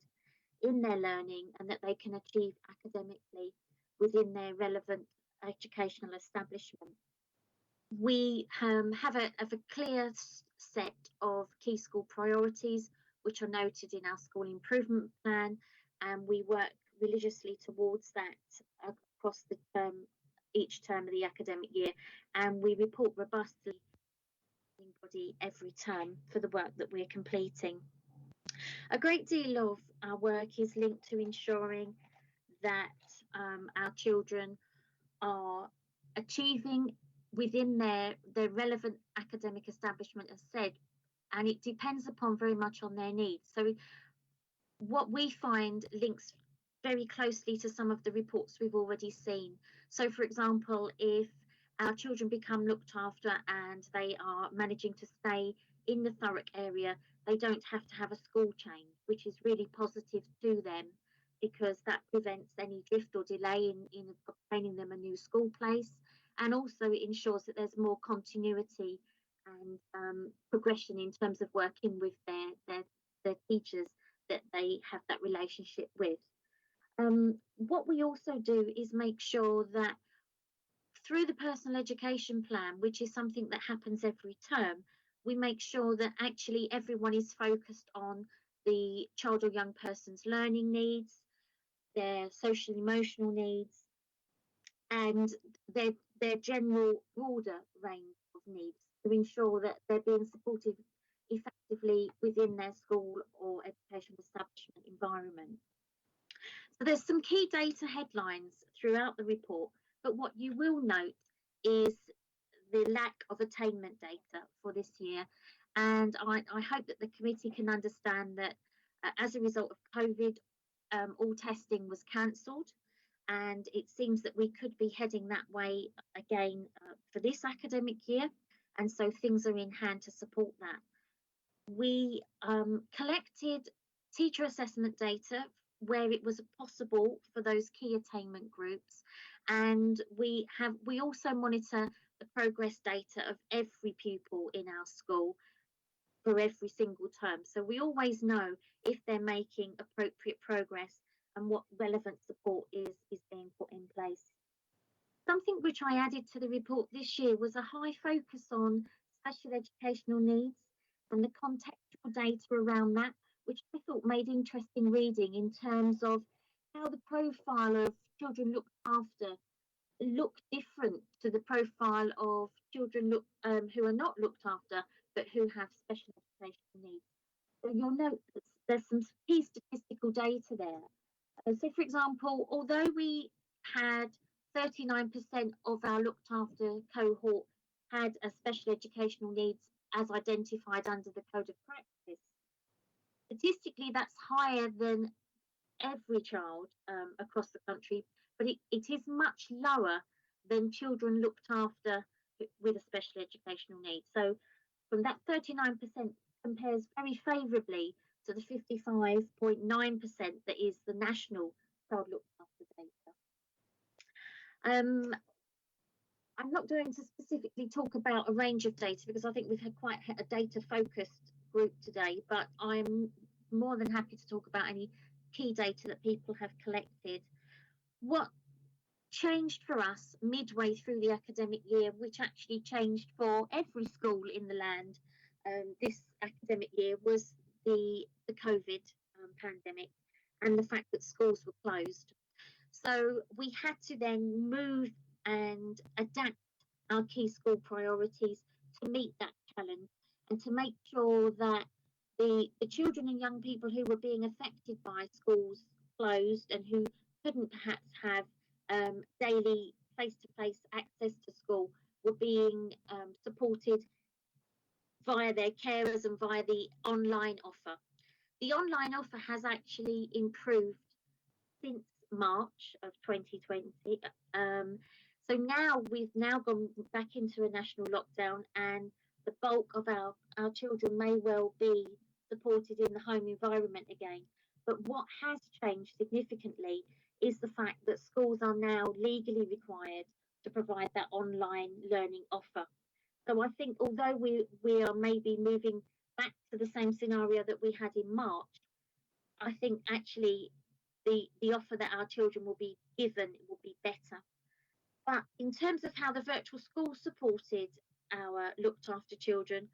in their learning and that they can achieve academically within their relevant educational establishment. We have a clear set of key school priorities which are noted in our school improvement plan, and we work religiously towards that across the each term of the academic year, and we report robustly body every term for the work that we're completing. A great deal of our work is linked to ensuring that our children are achieving within their relevant academic establishment, as said, and it depends upon very much on their needs. So what we find links very closely to some of the reports we've already seen. So for example, if our children become looked after and they are managing to stay in the Thurrock area, they don't have to have a school change, which is really positive to them because that prevents any drift or delay in obtaining them a new school place, and also it ensures that there's more continuity and progression in terms of working with their teachers that they have that relationship with. What we also do is make sure that through the personal education plan, which is something that happens every term, we make sure that actually everyone is focused on the child or young person's learning needs, their social emotional needs, and their general broader range of needs to ensure that they're being supported effectively within their school or educational establishment environment. So there's some key data headlines throughout the report, but what you will note is the lack of attainment data for this year. And I hope that the committee can understand that as a result of COVID, all testing was cancelled, and it seems that we could be heading that way again for this academic year, and so things are in hand to support that. We collected teacher assessment data where it was possible for those key attainment groups, and we also monitor the progress data of every pupil in our school for every single term, so we always know if they're making appropriate progress and what relevant support is being put in place. Something which I added to the report this year was a high focus on special educational needs and the contextual data around that, which I thought made interesting reading in terms of how the profile of children looked after look different to the profile of children who are not looked after but who have special educational needs. So you'll note that there's some key statistical data there. So for example, although we had 39% of our looked after cohort had a special educational needs as identified under the Code of Practice, statistically that's higher than every child across the country, but it is much lower than children looked after with a special educational need. So from that 39% compares very favourably to the 55.9% that is the national child looked after data. I'm not going to specifically talk about a range of data because I think we've had quite a data focused group today, but I'm more than happy to talk about any key data that people have collected. What changed for us midway through the academic year, which actually changed for every school in the land this academic year, was the COVID pandemic and the fact that schools were closed. So we had to then move and adapt our key school priorities to meet that challenge and to make sure that the children and young people who were being affected by schools closed and who couldn't perhaps have daily face-to-face access to school were being supported via their carers and via the online offer. The online offer has actually improved since March of 2020. So now we've gone back into a national lockdown, and the bulk of our children may well be supported in the home environment again. But what has changed significantly is the fact that schools are now legally required to provide that online learning offer. So I think although we are maybe moving back to the same scenario that we had in March, I think actually the offer that our children will be given will be better. But in terms of how the virtual school supported our looked after children,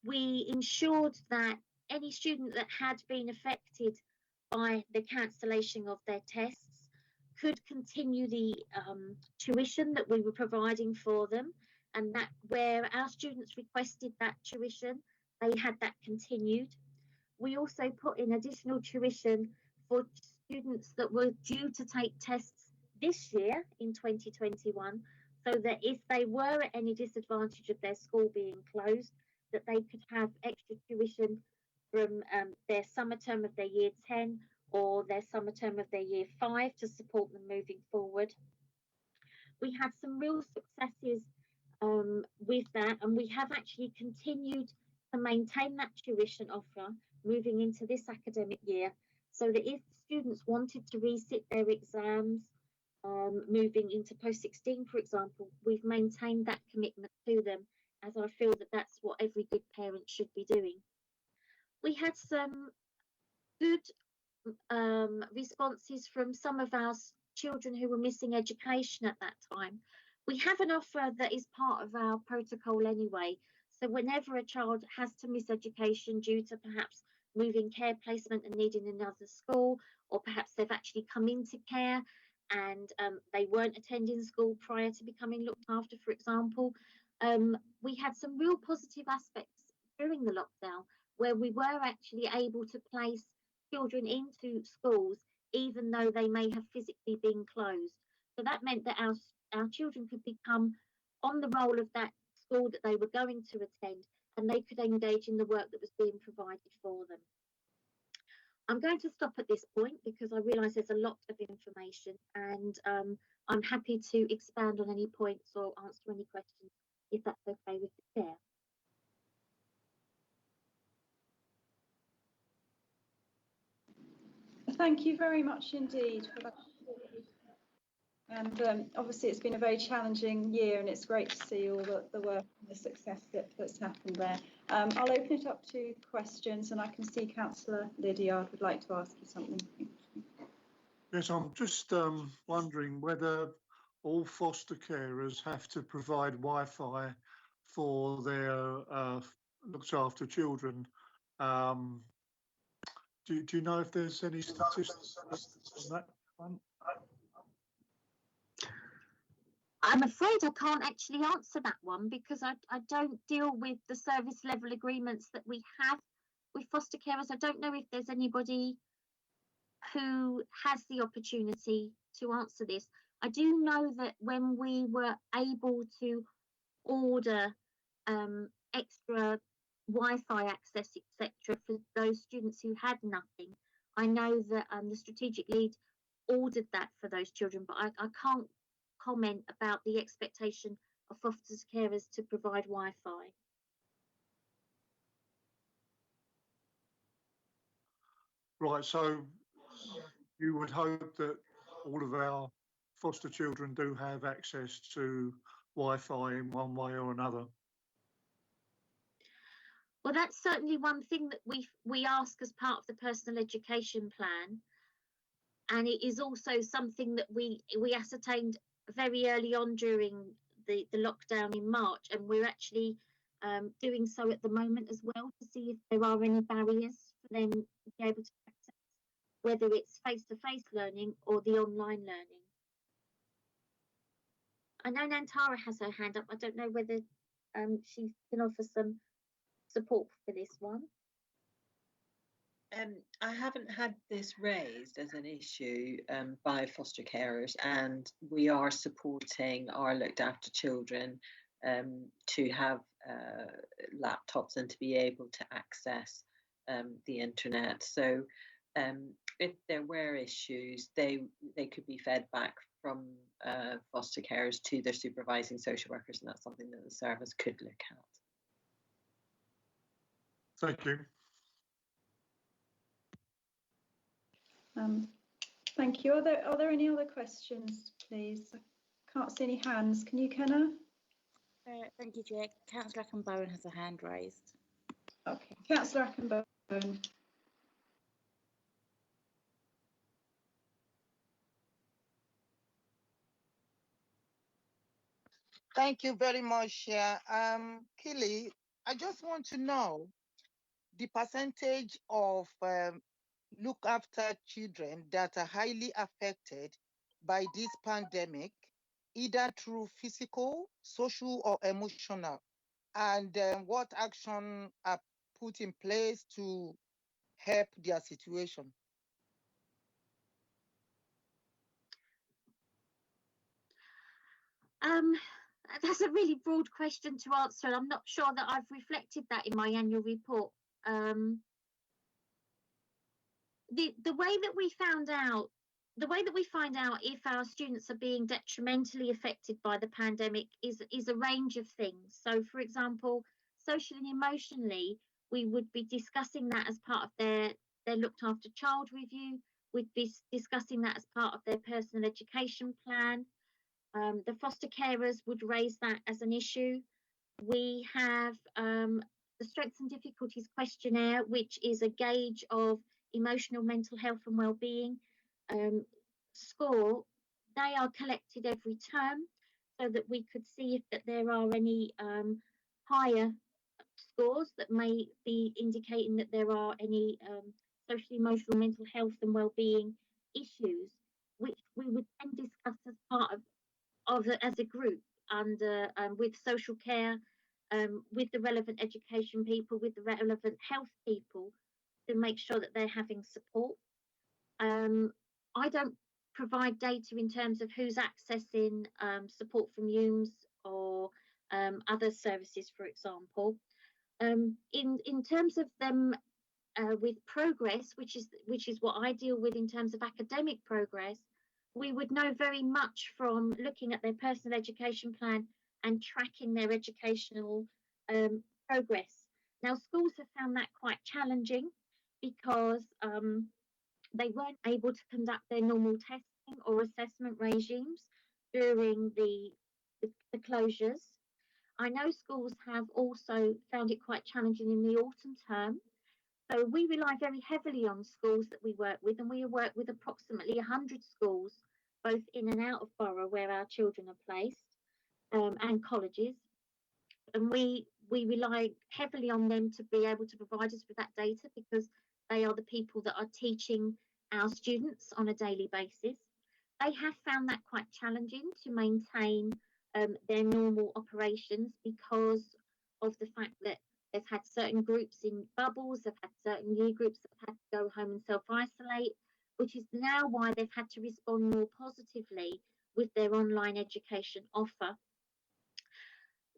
we ensured that any student that had been affected by the cancellation of their tests could continue the tuition that we were providing for them, and that where our students requested that tuition, they had that continued. We also put in additional tuition for students that were due to take tests this year in 2021, so that if they were at any disadvantage of their school being closed, that they could have extra tuition from their summer term of their year 10 or their summer term of their year 5 to support them moving forward. We had some real successes with that, and we have actually continued to maintain that tuition offer moving into this academic year, so that if students wanted to resit their exams moving into post-16, for example, we've maintained that commitment to them, as I feel that that's what every good parent should be doing. We had some good responses from some of our children who were missing education at that time. We have an offer that is part of our protocol anyway. So whenever a child has to miss education due to perhaps moving care placement and needing another school, or perhaps they've actually come into care and they weren't attending school prior to becoming looked after, for example, we had some real positive aspects during the lockdown where we were actually able to place children into schools even though they may have physically been closed. So that meant that our children could become on the role of that school that they were going to attend, and they could engage in the work that was being provided for them. I'm going to stop at this point because I realise there's a lot of information, and I'm happy to expand on any points or answer any questions if that's okay with the chair. Thank you very much indeed for that. And obviously it's been a very challenging year, and it's great to see all the work and the success that's happened there. I'll open it up to questions, and I can see Councillor Lydiard would like to ask you something. Yes, I'm just wondering whether all foster carers have to provide Wi-Fi for their looked after children. Do you know if there's any statistics on that one? I'm afraid I can't actually answer that one because I don't deal with the service level agreements that we have with foster carers. I don't know if there's anybody who has the opportunity to answer this. I do know that when we were able to order extra Wi-Fi access, etc., for those students who had nothing, I know that the strategic lead ordered that for those children, but I can't comment about the expectation of foster carers to provide Wi-Fi. Right, so you would hope that all of our foster children do have access to Wi-Fi in one way or another. Well, that's certainly one thing that we ask as part of the personal education plan, and it is also something that we ascertained very early on during the lockdown in March, and we're actually doing so at the moment as well to see if there are any barriers for them to be able to access, whether it's face-to-face learning or the online learning. I know Nantara has her hand up. I don't know whether she can offer some support for this one. I haven't had this raised as an issue by foster carers, and we are supporting our looked after children to have laptops and to be able to access the internet. So if there were issues, they could be fed back from foster carers to their supervising social workers, and that's something that the service could look at. Thank you. Thank you. Are there any other questions, please? I can't see any hands. Can you, Kenna? Thank you, Chair. Councillor Ackenbone has a hand raised. Okay, Councillor Ackenbone. Thank you very much, Chair. Keely, I just want to know the percentage of look after children that are highly affected by this pandemic, either through physical, social, or emotional, and what action are put in place to help their situation. That's a really broad question to answer, and I'm not sure that I've reflected that in my annual report. The way that we find out if our students are being detrimentally affected by the pandemic is a range of things. So, for example, socially and emotionally, we would be discussing that as part of their looked after child review. We'd be discussing that as part of their personal education plan. The foster carers would raise that as an issue. We have the Strengths and Difficulties Questionnaire, which is a gauge of emotional, mental health and well-being score. They are collected every term so that we could see if that there are any higher scores that may be indicating that there are any social, emotional, mental health and well-being issues, which we would then discuss as part of as a group under with social care, with the relevant education people, with the relevant health people, to make sure that they're having support. I don't provide data in terms of who's accessing support from UMS or other services, for example. In terms of them with progress, which is what I deal with in terms of academic progress, we would know very much from looking at their personal education plan and tracking their educational progress. Now, schools have found that quite challenging because they weren't able to conduct their normal testing or assessment regimes during the closures. I know schools have also found it quite challenging in the autumn term. So we rely very heavily on schools that we work with, and we work with approximately 100 schools, both in and out of borough where our children are placed, and colleges. And we rely heavily on them to be able to provide us with that data, because they are the people that are teaching our students on a daily basis. They have found that quite challenging to maintain their normal operations because of the fact that they've had certain groups in bubbles, they've had certain year groups that have had to go home and self-isolate, which is now why they've had to respond more positively with their online education offer.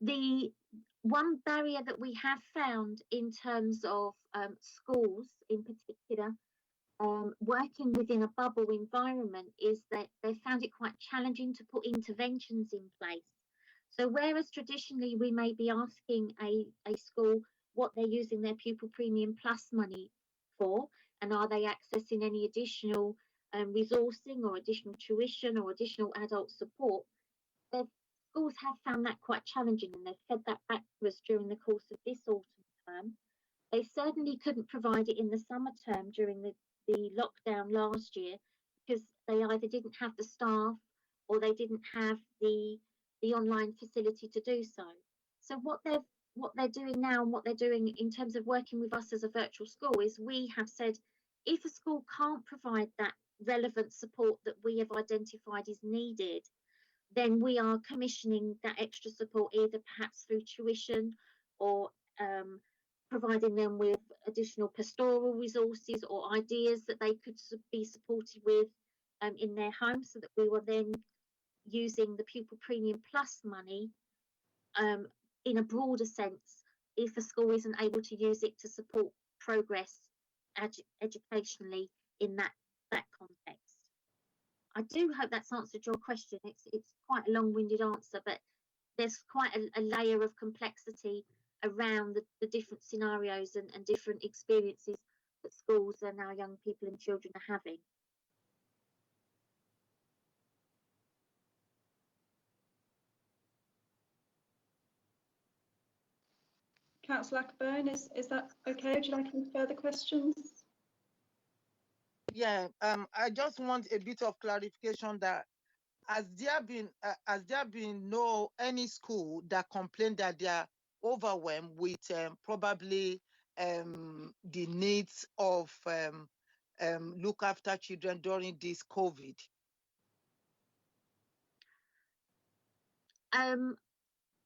The one barrier that we have found in terms of schools in particular, working within a bubble environment, is that they found it quite challenging to put interventions in place. So whereas traditionally we may be asking a school what they're using their pupil premium plus money for, and are they accessing any additional resourcing or additional tuition or additional adult support? The schools have found that quite challenging, and they've fed that back to us during the course of this autumn term. They certainly couldn't provide it in the summer term during the lockdown last year, because they either didn't have the staff or they didn't have the online facility to do so. So what they're doing now, and what they're doing in terms of working with us as a virtual school, is we have said, if a school can't provide that relevant support that we have identified is needed, then we are commissioning that extra support, either perhaps through tuition or providing them with additional pastoral resources or ideas that they could be supported with in their home, so that we were then using the Pupil Premium Plus money in a broader sense if a school isn't able to use it to support progress educationally in that context. I do hope that's answered your question. It's quite a long-winded answer, but there's quite a layer of complexity around the different scenarios and different experiences that schools and our young people and children are having. Councillor Ackburn, is that okay? Would you like any further questions? Yeah, I just want a bit of clarification that has there been no any school that complained that they are overwhelmed with probably the needs of look after children during this COVID?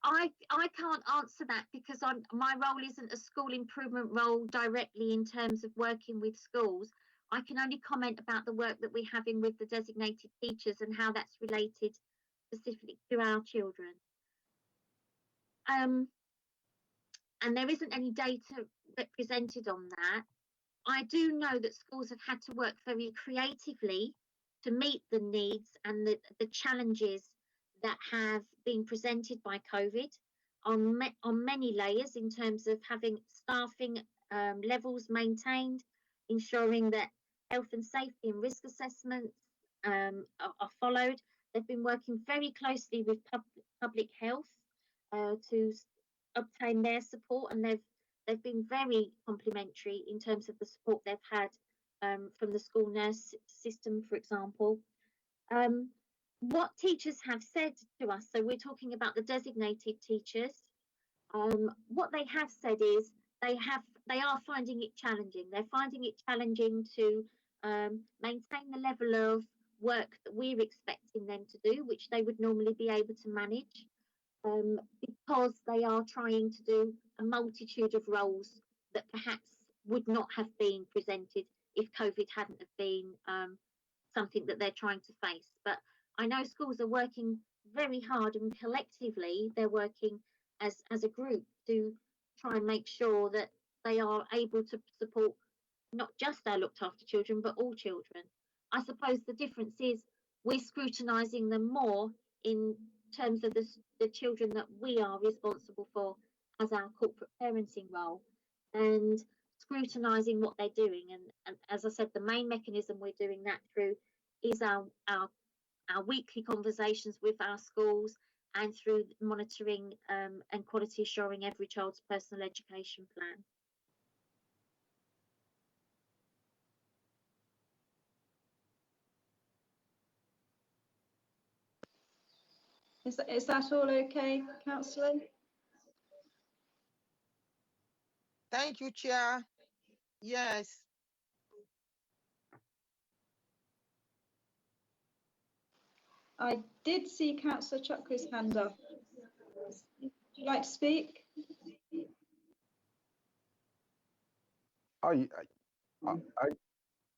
I can't answer that, because my role isn't a school improvement role directly in terms of working with schools. I can only comment about the work that we're having with the designated teachers and how that's related specifically to our children. And there isn't any data represented on that. I do know that schools have had to work very creatively to meet the needs and the challenges that have been presented by COVID on many layers, in terms of having staffing levels maintained, ensuring that health and safety and risk assessments are followed. They've been working very closely with public health to obtain their support, and they've been very complimentary in terms of the support they've had from the school nurse system, for example. What teachers have said to us, so we're talking about the designated teachers, what they have said is they are finding it challenging. They're finding it challenging to maintain the level of work that we're expecting them to do, which they would normally be able to manage, because they are trying to do a multitude of roles that perhaps would not have been presented if COVID hadn't have been something that they're trying to face. But I know schools are working very hard, and collectively they're working as a group to try and make sure that they are able to support not just our looked after children, but all children. I suppose the difference is we're scrutinising them more in terms of the children that we are responsible for as our corporate parenting role, and scrutinising what they're doing. And as I said, the main mechanism we're doing that through is our weekly conversations with our schools, and through monitoring and quality assuring every child's personal education plan. Is that all okay, Councillor? Thank you, Chair. Yes. I did see Councillor Chuckw's hand up. Would you like to speak? I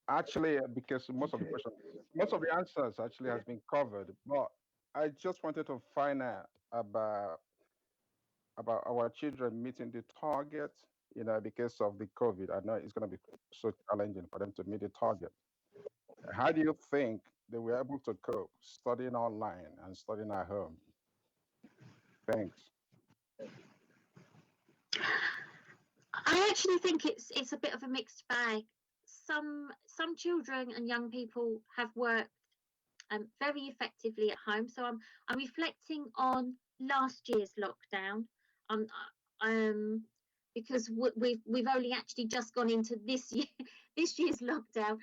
actually, because most of the answers actually has been covered, but I just wanted to find out about our children meeting the target, because of the COVID. I know it's going to be so challenging for them to meet the target. How do you think they were able to cope studying online and studying at home? Thanks. I actually think it's a bit of a mixed bag. some children and young people have worked very effectively at home. So I'm reflecting on last year's lockdown, because we've only actually just gone into this year's lockdown.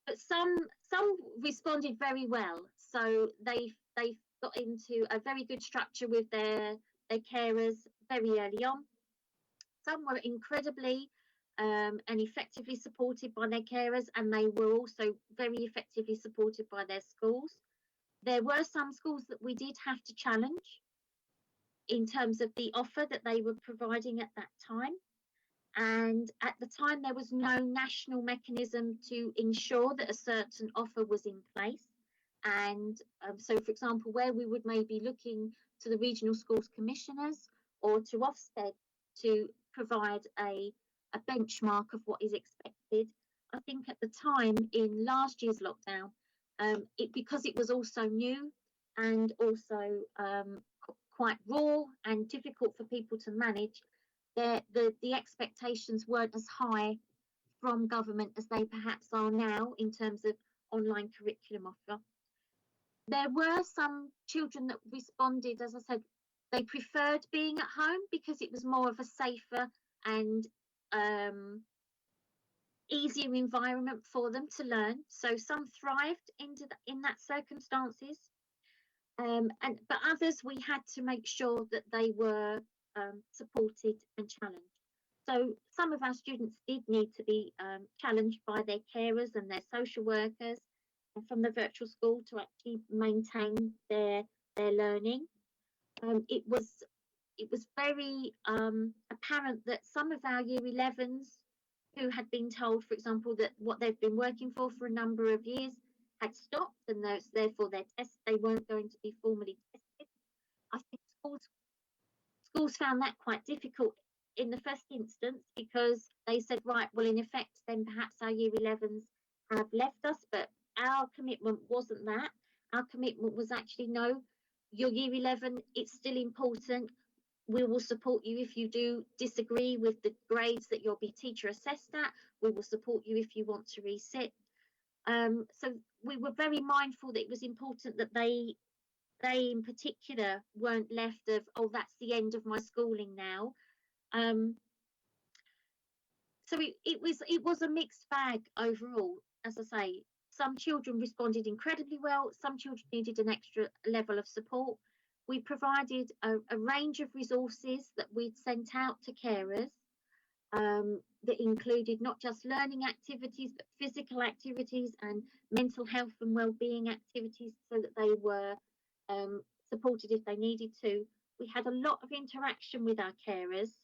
But some responded very well. So they got into a very good structure with their carers very early on. Some were incredibly and effectively supported by their carers, and they were also very effectively supported by their schools. There were some schools that we did have to challenge in terms of the offer that they were providing at that time. And at the time, there was no national mechanism to ensure that a certain offer was in place. And so, for example, where we would maybe looking to the regional schools commissioners or to Ofsted to provide a benchmark of what is expected, I think at the time in last year's lockdown, because it was also new and also quite raw and difficult for people to manage, the expectations weren't as high from government as they perhaps are now in terms of online curriculum offer. There were some children that responded, as I said, they preferred being at home because it was more of a safer and easier environment for them to learn. So some thrived in that circumstances, but others we had to make sure that they were supported and challenged. So some of our students did need to be challenged by their carers and their social workers and from the virtual school to actually maintain their learning. It was very apparent that some of our year 11s who had been told, for example, that what they've been working for a number of years had stopped, and therefore they weren't going to be formally tested. I think schools found that quite difficult in the first instance because they said, right, well, in effect, then perhaps our year 11s have left us, but our commitment wasn't that. Our commitment was actually, no, your year 11, it's still important. We will support you if you do disagree with the grades that you'll be teacher assessed at. We will support you if you want to resit. So we were very mindful that it was important that they in particular weren't left of, oh, that's the end of my schooling now. So it was a mixed bag overall. As I say, some children responded incredibly well. Some children needed an extra level of support. We provided a range of resources that we'd sent out to carers that included not just learning activities, but physical activities and mental health and wellbeing activities so that they were supported if they needed to. We had a lot of interaction with our carers.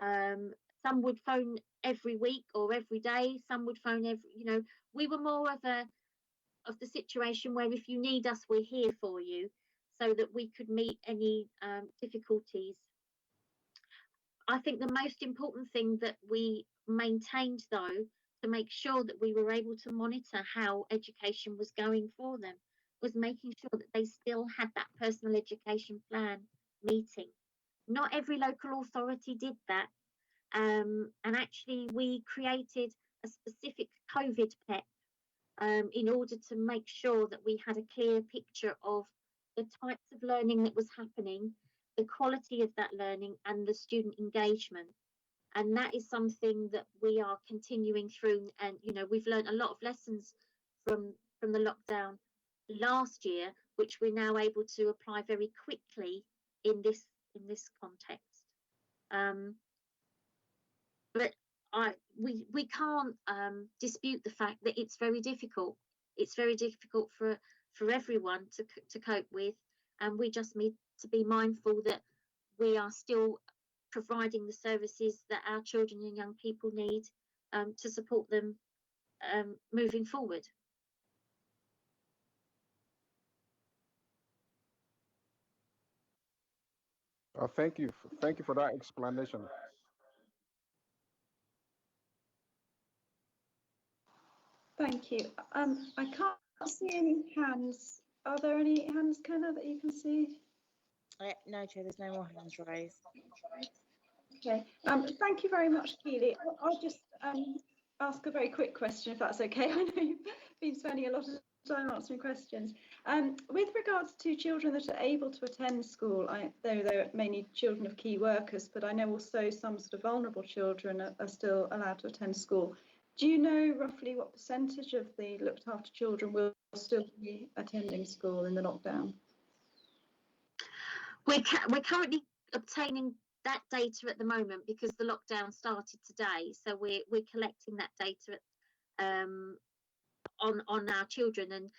Some would phone every week or every day. Some would phone we were more of the situation where if you need us, we're here for you, so that we could meet any difficulties. I think the most important thing that we maintained, though, to make sure that we were able to monitor how education was going for them, was making sure that they still had that personal education plan meeting. Not every local authority did that. And actually, we created a specific COVID PEP in order to make sure that we had a clear picture of the types of learning that was happening, the quality of that learning and the student engagement. And that is something that we are continuing through. And, we've learned a lot of lessons from the lockdown last year, which we're now able to apply very quickly in this context. But we can't dispute the fact that it's very difficult. It's very difficult for everyone to cope with, and we just need to be mindful that we are still providing the services that our children and young people need to support them moving forward. Thank you for that explanation. Thank you. I can't see any hands. Are there any hands, Kenna, that you can see? No, Chair, there's no more hands raised. Okay. Thank you very much, Keely. I'll just ask a very quick question, if that's okay? I know you've been spending a lot of time answering questions. With regards to children that are able to attend school, though they're mainly children of key workers, but I know also some sort of vulnerable children are still allowed to attend school. Do you know roughly what percentage of the looked after children will still be attending school in the lockdown? We're currently obtaining that data at the moment because the lockdown started today. So we're collecting that data on our children. And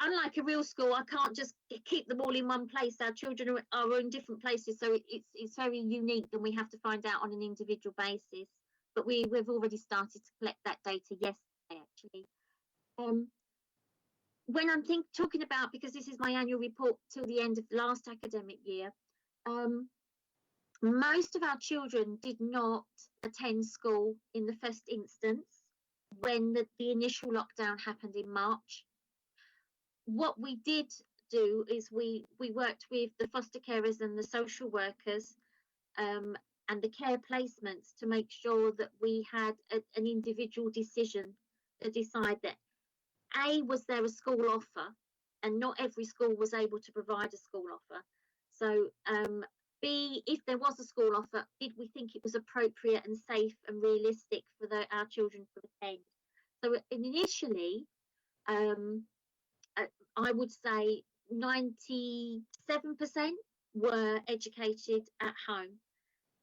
unlike a real school, I can't just keep them all in one place. Our children are in different places, so it's very unique, and we have to find out on an individual basis. But we've already started to collect that data yesterday, actually. When I'm talking about, because this is my annual report till the end of the last academic year, most of our children did not attend school in the first instance when the initial lockdown happened in March. What we did do is we worked with the foster carers and the social workers and the care placements to make sure that we had an individual decision to decide that A, was there a school offer, and not every school was able to provide a school offer. So B, if there was a school offer, did we think it was appropriate and safe and realistic for our children to attend? So initially, I would say 97% were educated at home.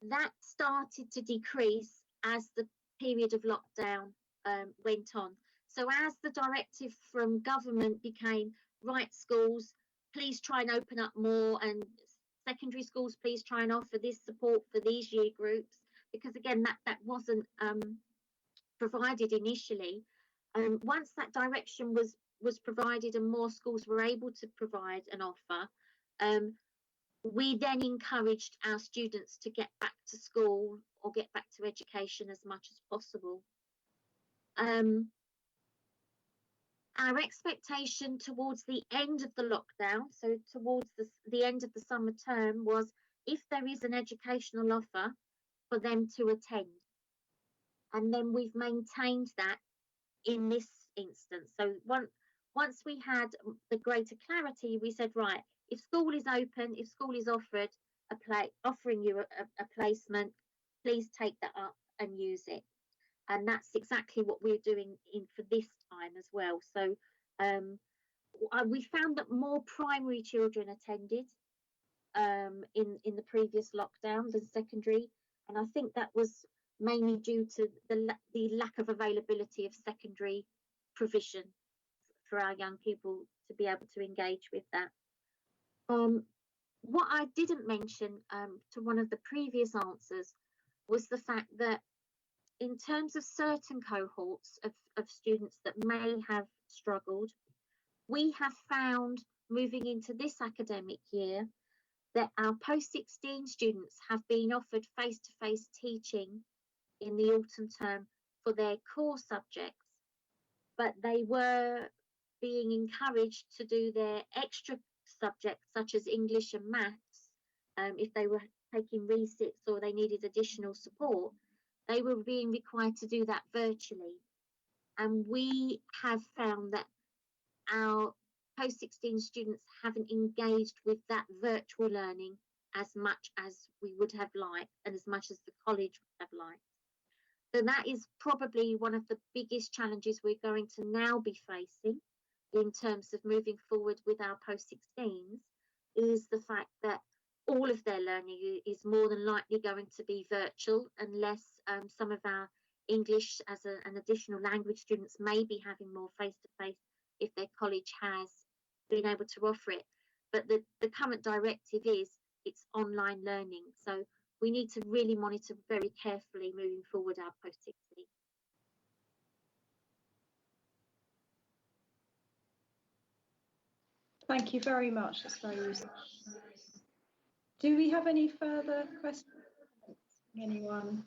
That started to decrease as the period of lockdown went on. So as the directive from government became, right, schools, please try and open up more, and secondary schools, please try and offer this support for these year groups, because again, that wasn't provided initially. Once that direction was provided and more schools were able to provide an offer, we then encouraged our students to get back to school or get back to education as much as possible. Our expectation towards the end of the lockdown, so towards the end of the summer term, was if there is an educational offer, for them to attend. And then we've maintained that in this instance. So once we had the greater clarity, we said, right, if school is open, if school is offering you a placement, please take that up and use it. And that's exactly what we're doing for this time as well. So we found that more primary children attended in the previous lockdown than secondary, and I think that was mainly due to the lack of availability of secondary provision for our young people to be able to engage with that. What I didn't mention to one of the previous answers was the fact that in terms of certain cohorts of students that may have struggled, we have found moving into this academic year that our post-16 students have been offered face-to-face teaching in the autumn term for their core subjects, but they were being encouraged to do their extra subjects such as English and maths. If they were taking resits or they needed additional support, they were being required to do that virtually. And we have found that our post-16 students haven't engaged with that virtual learning as much as we would have liked and as much as the college would have liked. So that is probably one of the biggest challenges we're going to now be facing in terms of moving forward with our post-16s, is the fact that all of their learning is more than likely going to be virtual, unless some of our English as an additional language students may be having more face-to-face if their college has been able to offer it. But the current directive is it's online learning. So we need to really monitor very carefully moving forward our post-16. Thank you very much. That's very useful. Do we have any further questions? Anyone?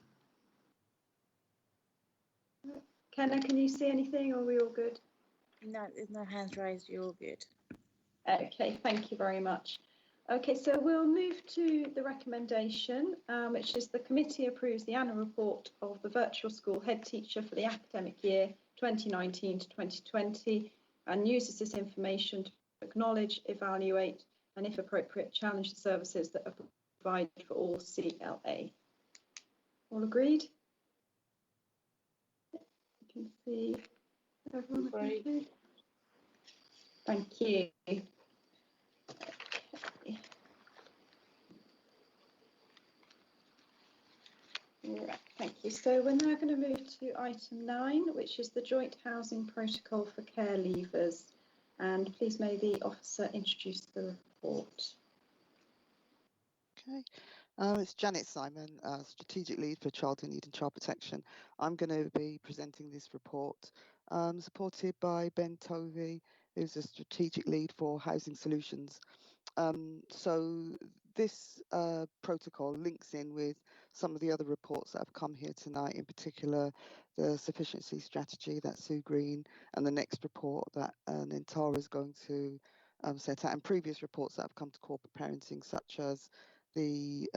Kenna, can you see anything, or are we all good? No, there's no hands raised. You're all good. Okay, thank you very much. Okay, so we'll move to the recommendation, which is the committee approves the annual report of the virtual school head teacher for the academic year 2019 to 2020 and uses this information to acknowledge, evaluate, and if appropriate, challenge the services that are provided for all CLA. All agreed? You can see everyone agreed. Thank you. Right, thank you. So we're now going to move to item 9, which is the joint housing protocol for care leavers. And please may the officer introduce the report. Okay. It's Janet Simon, Strategic Lead for Child in Need and Child Protection. I'm going to be presenting this report, supported by Ben Tovey, who's a Strategic Lead for Housing Solutions. So this protocol links in with some of the other reports that have come here tonight, in particular the sufficiency strategy that Sue Green and the next report that Nintara is going to set out, and previous reports that have come to corporate parenting, such as the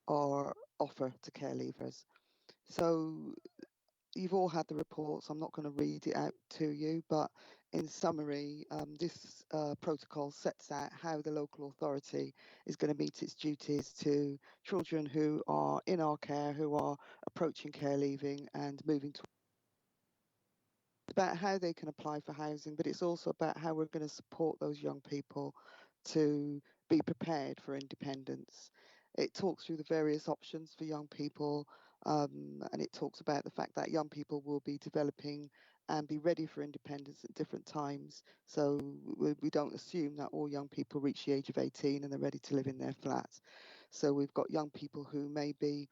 our offer to care leavers. So you've all had the reports. I'm not going to read it out to you, but in summary, this protocol sets out how the local authority is going to meet its duties to children who are in our care, who are approaching care leaving and moving to. About how they can apply for housing, but it's also about how we're going to support those young people to be prepared for independence. It talks through the various options for young people, and it talks about the fact that young people will be developing and be ready for independence at different times. So we don't assume that all young people reach the age of 18 and they're ready to live in their flat. So we've got young people who may be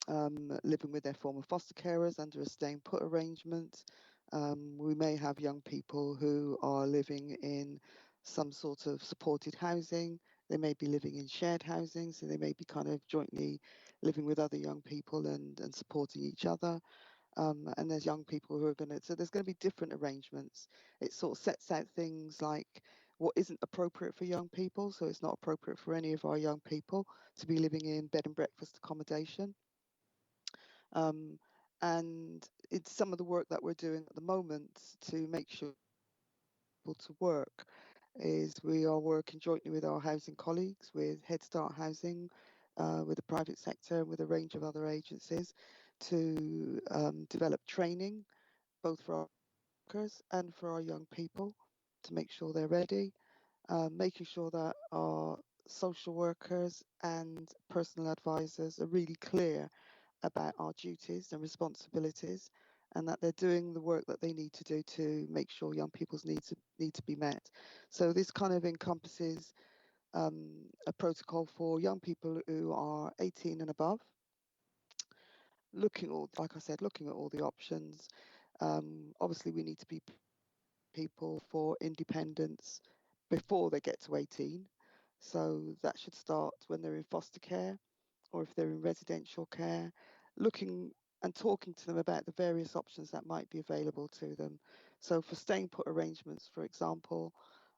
living with their former foster carers under a stay and put arrangement. We may have young people who are living in some sort of supported housing. They may be living in shared housing, so they may be kind of jointly living with other young people and supporting each other. And there's young people who are going to, so there's going to be different arrangements. It sort of sets out things like what isn't appropriate for young people. So it's not appropriate for any of our young people to be living in bed and breakfast accommodation. And it's some of the work that we're doing at the moment to make sure people to work is we are working jointly with our housing colleagues, with Head Start Housing, with the private sector, and with a range of other agencies to develop training, both for our workers and for our young people, to make sure they're ready, making sure that our social workers and personal advisors are really clear about our duties and responsibilities, and that they're doing the work that they need to do to make sure young people's needs need to be met. So this kind of encompasses a protocol for young people who are 18 and above, looking at all the options. Obviously, we need to be people for independence before they get to 18. So that should start when they're in foster care, or if they're in residential care, looking and talking to them about the various options that might be available to them. So for staying put arrangements, for example,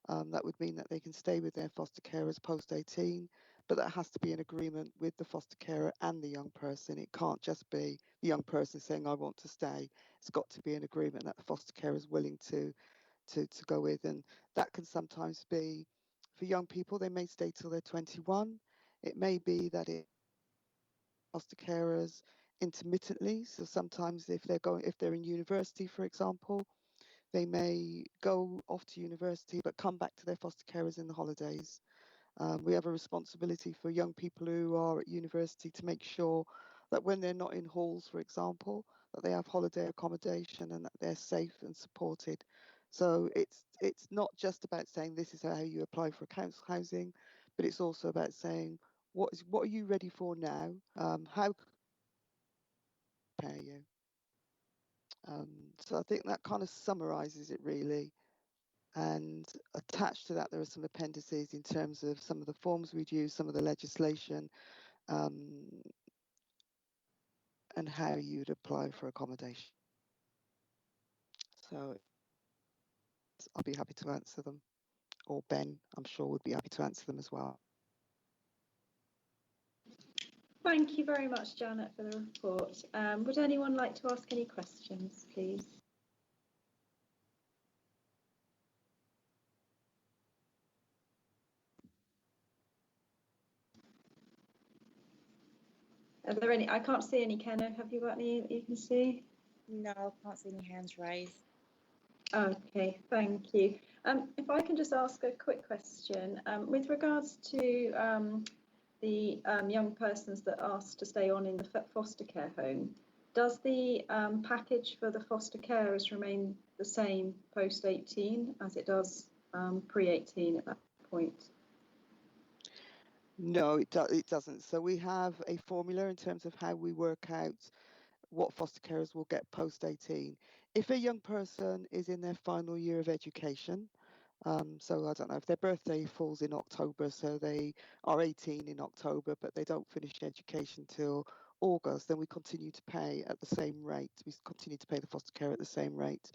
that would mean that they can stay with their foster carers post 18, but that has to be an agreement with the foster carer and the young person. It can't just be the young person saying, I want to stay. It's got to be an agreement that the foster carer is willing to go with. And that can sometimes be, for young people, they may stay till they're 21. It may be that it foster carers intermittently. So sometimes if they're in university, for example, they may go off to university but come back to their foster carers in the holidays. We have a responsibility for young people who are at university to make sure that when they're not in halls, for example, that they have holiday accommodation and that they're safe and supported. So it's not just about saying this is how you apply for council housing, but it's also about saying what are you ready for now? How prepare you? So I think that kind of summarizes it really. And attached to that, there are some appendices in terms of some of the forms we'd use, some of the legislation, and how you'd apply for accommodation. So I'll be happy to answer them. or Ben, I'm sure, would be happy to answer them as well. Thank you very much, Janet, for the report. Would anyone like to ask any questions, please? Are there any? I can't see any. Kenna, have you got any you can see? No, I can't see any hands raised. Okay, thank you. If I can just ask a quick question with regards to the young persons that asked to stay on in the foster care home, does the package for the foster carers remain the same post 18 as it does pre 18 at that point? No, it doesn't. So we have a formula in terms of how we work out what foster carers will get post 18. If a young person is in their final year of education, so I don't know if their birthday falls in October, so they are 18 in October, but they don't finish education till August, then we continue to pay at the same rate. We continue to pay the foster care at the same rate.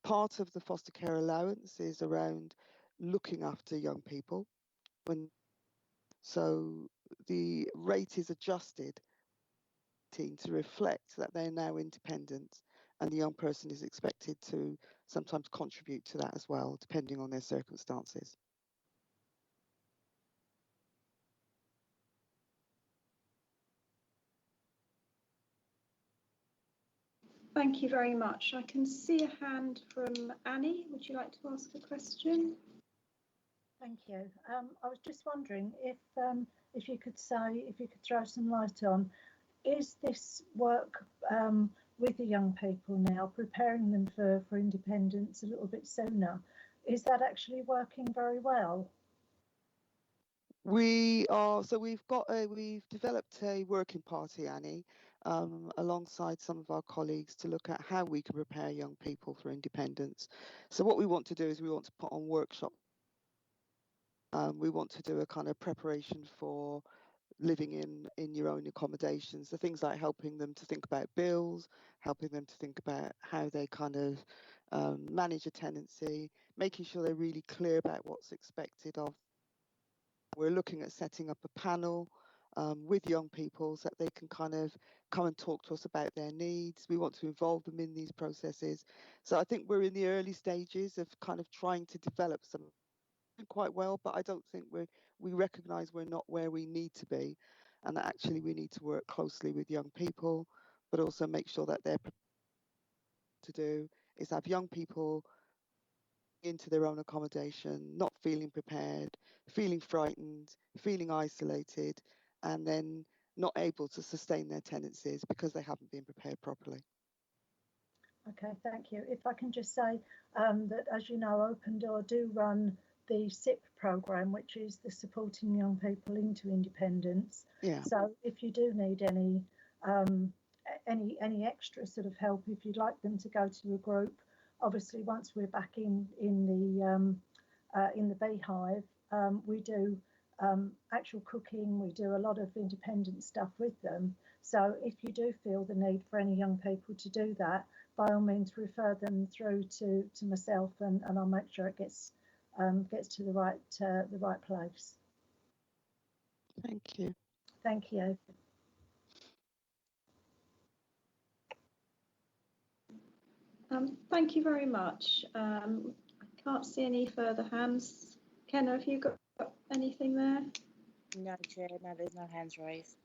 Part of the foster care allowance is around looking after young people. So the rate is adjusted to reflect that they're now independent, and the young person is expected to sometimes contribute to that as well, depending on their circumstances. Thank you very much. I can see a hand from Annie. Would you like to ask a question? Thank you. I was just wondering if you could throw some light on, is this work with the young people now, preparing them for independence a little bit sooner, is that actually working very well? We've developed a working party, Annie, alongside some of our colleagues to look at how we can prepare young people for independence. So what we want to do is we want to put on workshops. We want to do a kind of preparation for living in your own accommodations. So things like helping them to think about bills, helping them to think about how they kind of manage a tenancy, making sure they're really clear about what's expected of. We're looking at setting up a panel with young people so that they can kind of come and talk to us about their needs. We want to involve them in these processes. So I think we're in the early stages of kind of trying to develop something quite well, but I don't think we recognise we're not where we need to be, and that actually we need to work closely with young people, but also make sure that they're to do is have young people into their own accommodation, not feeling prepared, feeling frightened, feeling isolated, and then not able to sustain their tenancies because they haven't been prepared properly. Okay, thank you. If I can just say that, as you know, Open Door do run the SIP program, which is the Supporting Young People into Independence. Yeah. So if you do need any extra sort of help, if you'd like them to go to a group, obviously once we're back in the beehive, we do actual cooking. We do a lot of independent stuff with them. So if you do feel the need for any young people to do that, by all means refer them through to myself, and I'll make sure it gets to the right place. Thank you. Thank you. Thank you very much. I can't see any further hands. Kenna, have you got anything there? No, Chair, no, there's no hands raised.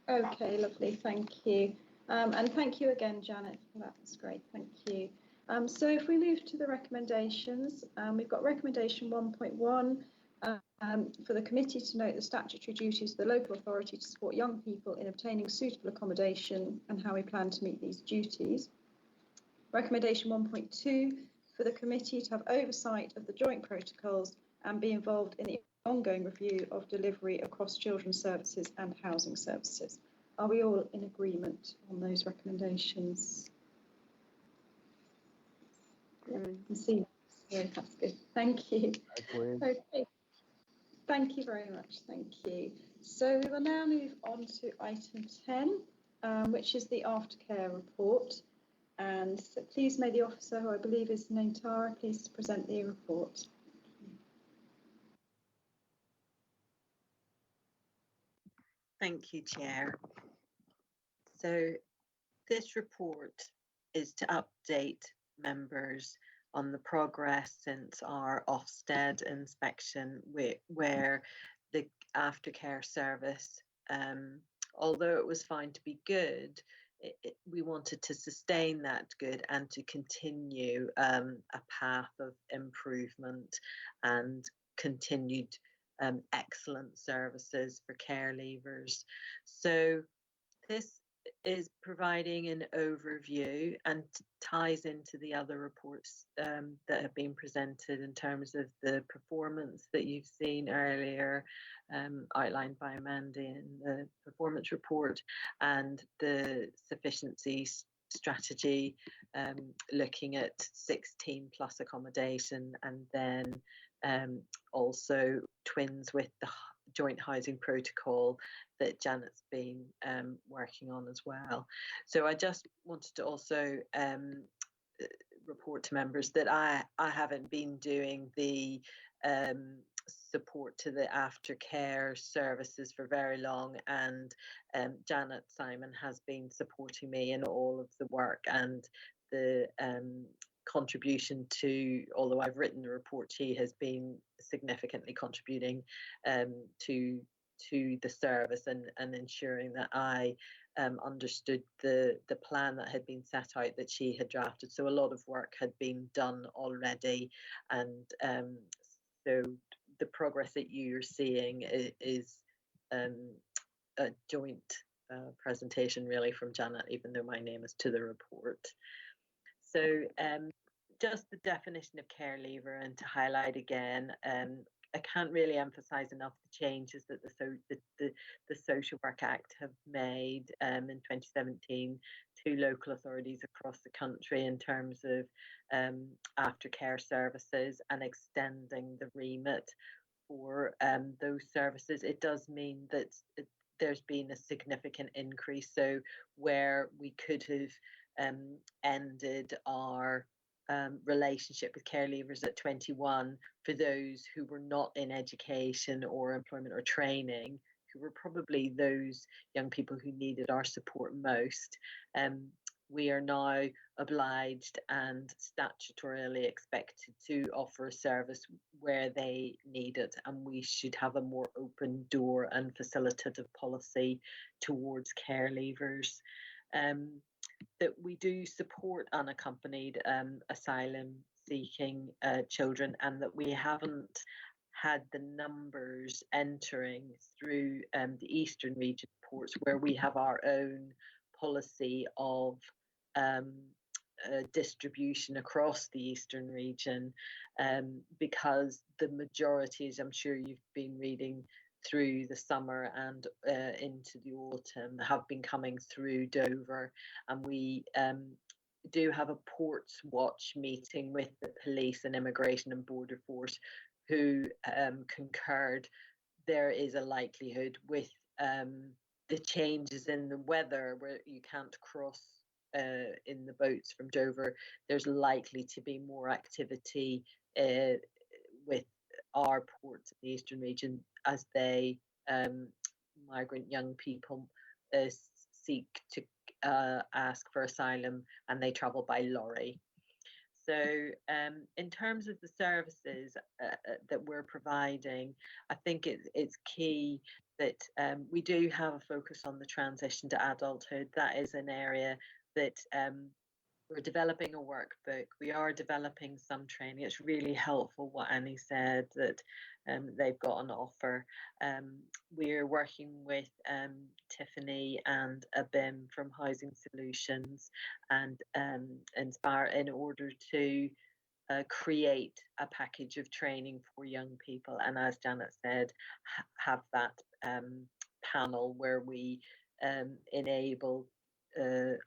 Okay, lovely, thank you. And thank you again, Janet, for that. That's great, thank you. So if we move to the recommendations, we've got recommendation 1.1 for the committee to note the statutory duties of the local authority to support young people in obtaining suitable accommodation and how we plan to meet these duties. Recommendation 1.2 for the committee to have oversight of the joint protocols and be involved in the ongoing review of delivery across children's services and housing services. Are we all in agreement on those recommendations? Yeah, I can see. Yeah, that's good. Thank you. Okay. Thank you very much. Thank you. So we will now move on to item 10, which is the aftercare report. And so please may the officer, who I believe is named Tara, please present the report. Thank you, Chair. So this report is to update members on the progress since our Ofsted inspection, where the aftercare service, although it was found to be good, we wanted to sustain that good and to continue a path of improvement and continued excellent services for care leavers. So this is providing an overview and ties into the other reports that have been presented in terms of the performance that you've seen earlier, outlined by Amanda in the performance report, and the sufficiency strategy, looking at 16 plus accommodation, and then also twins with the joint housing protocol that Janet's been working on as well. So I just wanted to also report to members that I haven't been doing the support to the aftercare services for very long, and Janet Simon has been supporting me in all of the work and the contribution to, although I've written the report, she has been significantly contributing to the service and ensuring that I understood the plan that had been set out that she had drafted. So a lot of work had been done already, and so the progress that you're seeing is a joint presentation really from Janet, even though my name is to the report. So just the definition of care leaver, and to highlight again, I can't really emphasize enough the changes that the Social Work Act have made in 2017 to local authorities across the country in terms of aftercare services and extending the remit for those services. It does mean that there's been a significant increase. So where we could have ended our relationship with care leavers at 21, for those who were not in education or employment or training, who were probably those young people who needed our support most, we are now obliged and statutorily expected to offer a service where they need it, and we should have a more open door and facilitative policy towards care leavers. That we do support unaccompanied asylum seeking children, and that we haven't had the numbers entering through the Eastern region ports, where we have our own policy of distribution across the Eastern region, because the majority, as I'm sure you've been reading through the summer and into the autumn, have been coming through Dover, and we do have a Ports Watch meeting with the police and Immigration and Border Force, who concurred there is a likelihood with the changes in the weather where you can't cross in the boats from Dover. There's likely to be more activity with our ports in the Eastern region as they migrant young people seek to ask for asylum, and they travel by lorry. So in terms of the services that we're providing, I think it's key that we do have a focus on the transition to adulthood. That is an area that we're developing a workbook. We are developing some training. It's really helpful what Annie said, that they've got an offer. We're working with Tiffany and Abim from Housing Solutions and Inspire in order to create a package of training for young people. And as Janet said, have that panel where we enable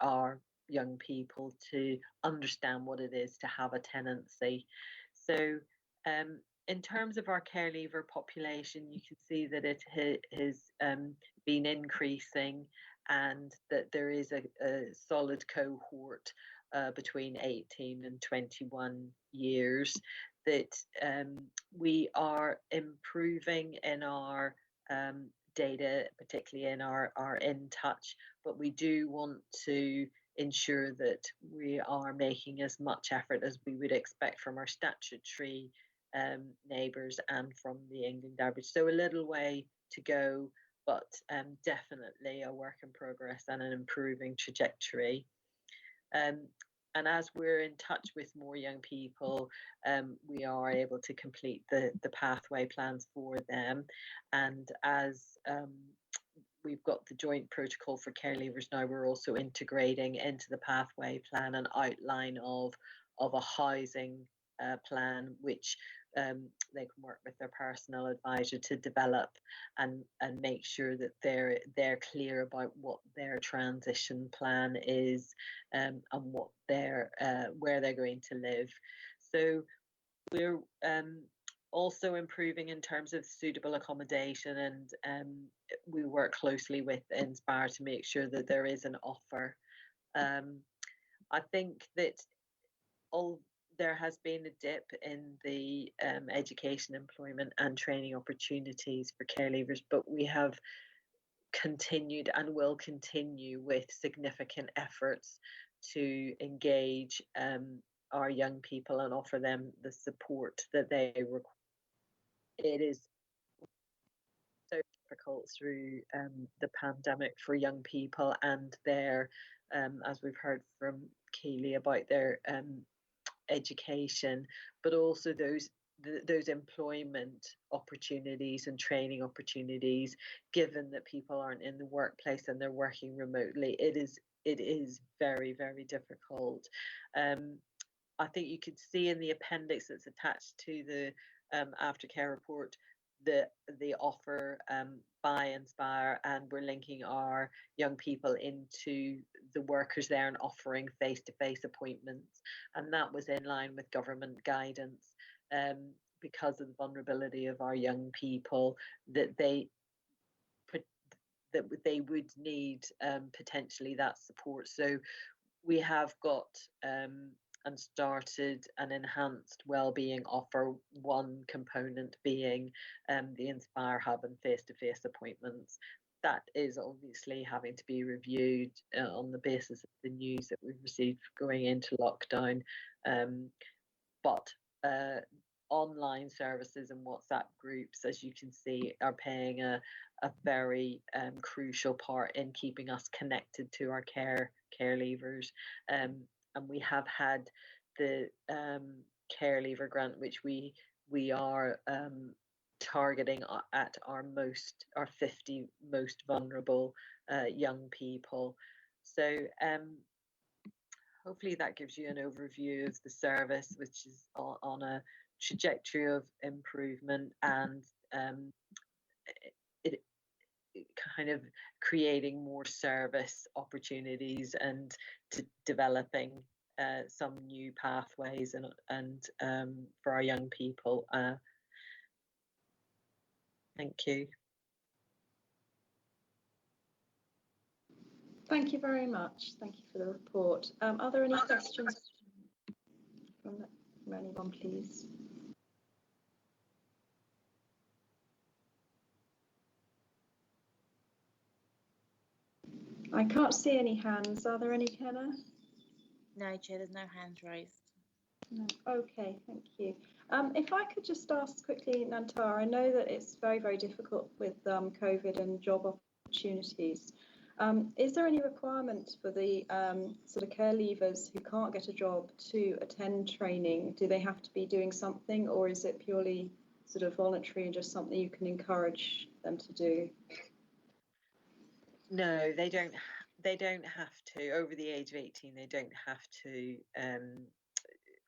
our young people to understand what it is to have a tenancy. So in terms of our care leaver population, you can see that it has been increasing, and that there is a solid cohort between 18 and 21 years, that we are improving in our data, particularly in our In Touch, but we do want to ensure that we are making as much effort as we would expect from our statutory neighbours and from the England average. So a little way to go, but definitely a work in progress and an improving trajectory. And as we're in touch with more young people, we are able to complete the pathway plans for them. And as we've got the joint protocol for care leavers now, we're also integrating into the pathway plan an outline of a housing plan, which they can work with their personal advisor to develop and make sure that they're clear about what their transition plan is, and what where they're going to live. So we're also improving in terms of suitable accommodation, and we work closely with Inspire to make sure that there is an offer. I think that there has been a dip in the education, employment and training opportunities for care leavers, but we have continued and will continue with significant efforts to engage our young people and offer them the support that they require. It is so difficult through the pandemic for young people and their, as we've heard from Keely, about their education, but also those employment opportunities and training opportunities, given that people aren't in the workplace and they're working remotely. It is very, very difficult. I think you could see in the appendix that's attached to the aftercare report the offer by Inspire, and we're linking our young people into the workers there and offering face-to-face appointments, and that was in line with government guidance, because of the vulnerability of our young people, that they would need potentially that support. So we have got and started an enhanced wellbeing offer, one component being the Inspire Hub and face-to-face appointments. That is obviously having to be reviewed on the basis of the news that we've received going into lockdown. But online services and WhatsApp groups, as you can see, are playing a very crucial part in keeping us connected to our care leavers. And we have had the care leaver grant, which we are targeting at our 50 most vulnerable young people. So hopefully that gives you an overview of the service, which is on a trajectory of improvement, and it kind of creating more service opportunities and developing some new pathways and for our young people. Thank you. Thank you very much. Thank you for the report. Are there any questions from anyone, please? I can't see any hands. Are there any, Kenna? No, Chair, there's no hands raised. No. Okay, thank you. If I could just ask quickly, Nantara, I know that it's very, very difficult with COVID and job opportunities. Is there any requirement for the sort of care leavers who can't get a job to attend training? Do they have to be doing something, or is it purely sort of voluntary and just something you can encourage them to do? No, they don't have to. Over the age of 18, they don't have to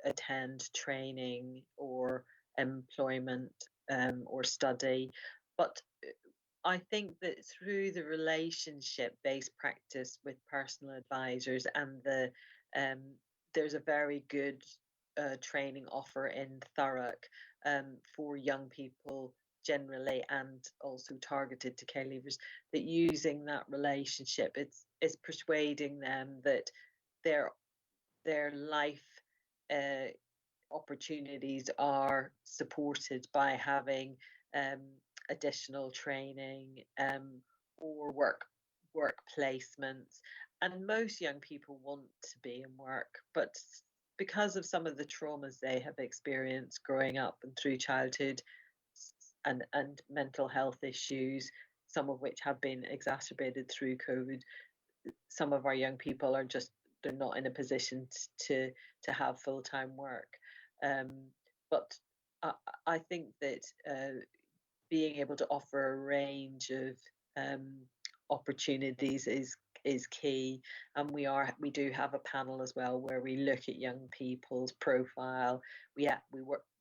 attend training or employment or study. But I think that through the relationship-based practice with personal advisors and there's a very good training offer in Thurrock for young people generally, and also targeted to care leavers, that using that relationship, it's persuading them that their life opportunities are supported by having additional training or work placements. And most young people want to be in work, but because of some of the traumas they have experienced growing up and through childhood and mental health issues, some of which have been exacerbated through COVID, some of our young people are just, they're not in a position to have full-time work. But I think that being able to offer a range of opportunities is key, and we do have a panel as well where we look at young people's profile. We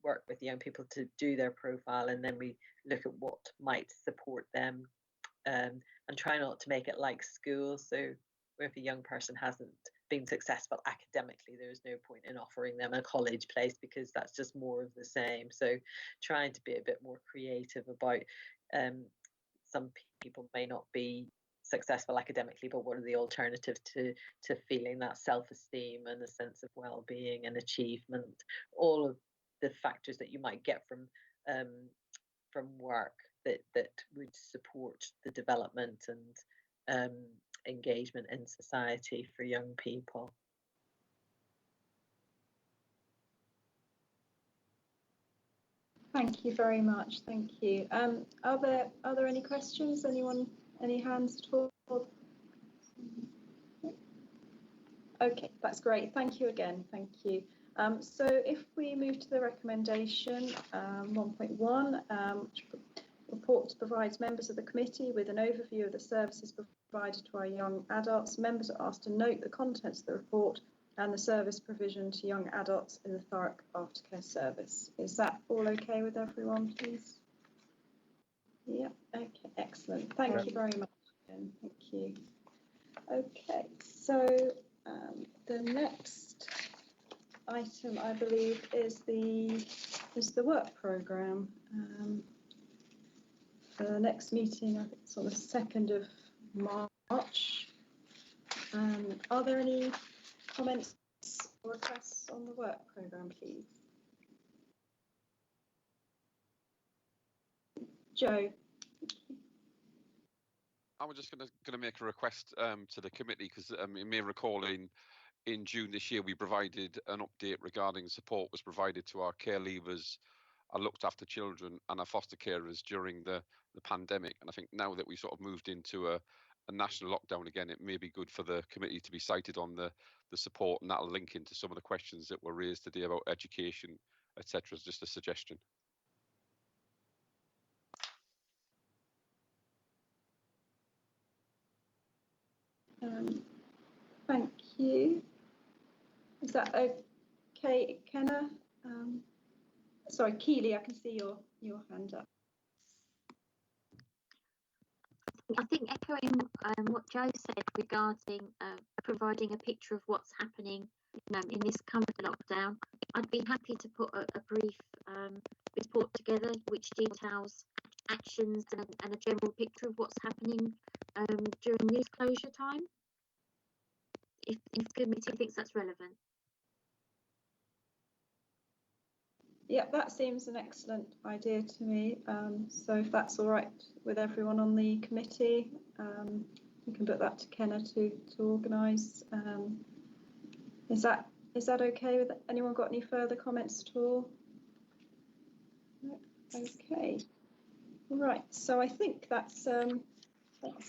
work with young people to do their profile, and then we look at what might support them, and try not to make it like school. So if a young person hasn't been successful academically, there's no point in offering them a college place, because that's just more of the same. So trying to be a bit more creative about, some people may not be successful academically, but what are the alternatives to feeling that self-esteem and a sense of well-being and achievement, all of the factors that you might get from work that would support the development and engagement in society for young people. Thank you very much. Thank you. Are there any questions? Anyone? Any hands at all? Okay, that's great. Thank you again. Thank you. So if we move to the recommendation 1.1, report provides members of the committee with an overview of the services provided to our young adults. Members are asked to note the contents of the report and the service provision to young adults in the Thurrock Aftercare Service. Is that all okay with everyone, please? Yeah, okay, excellent. Thank you very much, again. Thank you. Okay, so the next item, I believe, is the work programme. For the next meeting, I think it's on the 2nd of March. Are there any comments or requests on the work programme, please? Joe. I was just going to make a request to the committee, because you may recall in June this year we provided an update regarding support was provided to our care leavers, our looked after children and our foster carers during the pandemic. And I think now that we sort of moved into a national lockdown again, it may be good for the committee to be cited on the support, and that'll link into some of the questions that were raised today about education, etc. Just a suggestion. Thank you. Is that okay, Kenna? Sorry, Keely, I can see your hand up. I think echoing what Joe said regarding providing a picture of what's happening, in this current lockdown, I'd be happy to put a brief report together which details actions and a general picture of what's happening during this closure time, if the committee thinks that's relevant. Yeah, that seems an excellent idea to me. So if that's all right with everyone on the committee, we can put that to Kenna to organise. Is that okay with anyone? Got any further comments at all? No? Okay. Right. So I think that's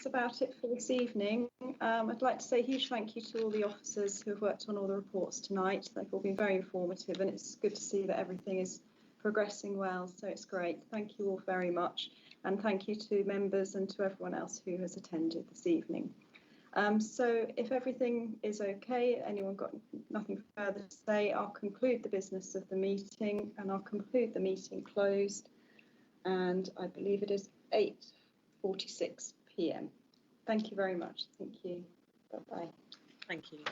about it for this evening. I'd like to say a huge thank you to all the officers who have worked on all the reports tonight. They've all been very informative, and it's good to see that everything is progressing well, so it's great. Thank you all very much, and thank you to members and to everyone else who has attended this evening. So if everything is okay, anyone got nothing further to say, I'll conclude the business of the meeting, and I'll conclude the meeting closed, and I believe it is 8:46 p.m. Thank you very much. Thank you. Bye-bye. Thank you.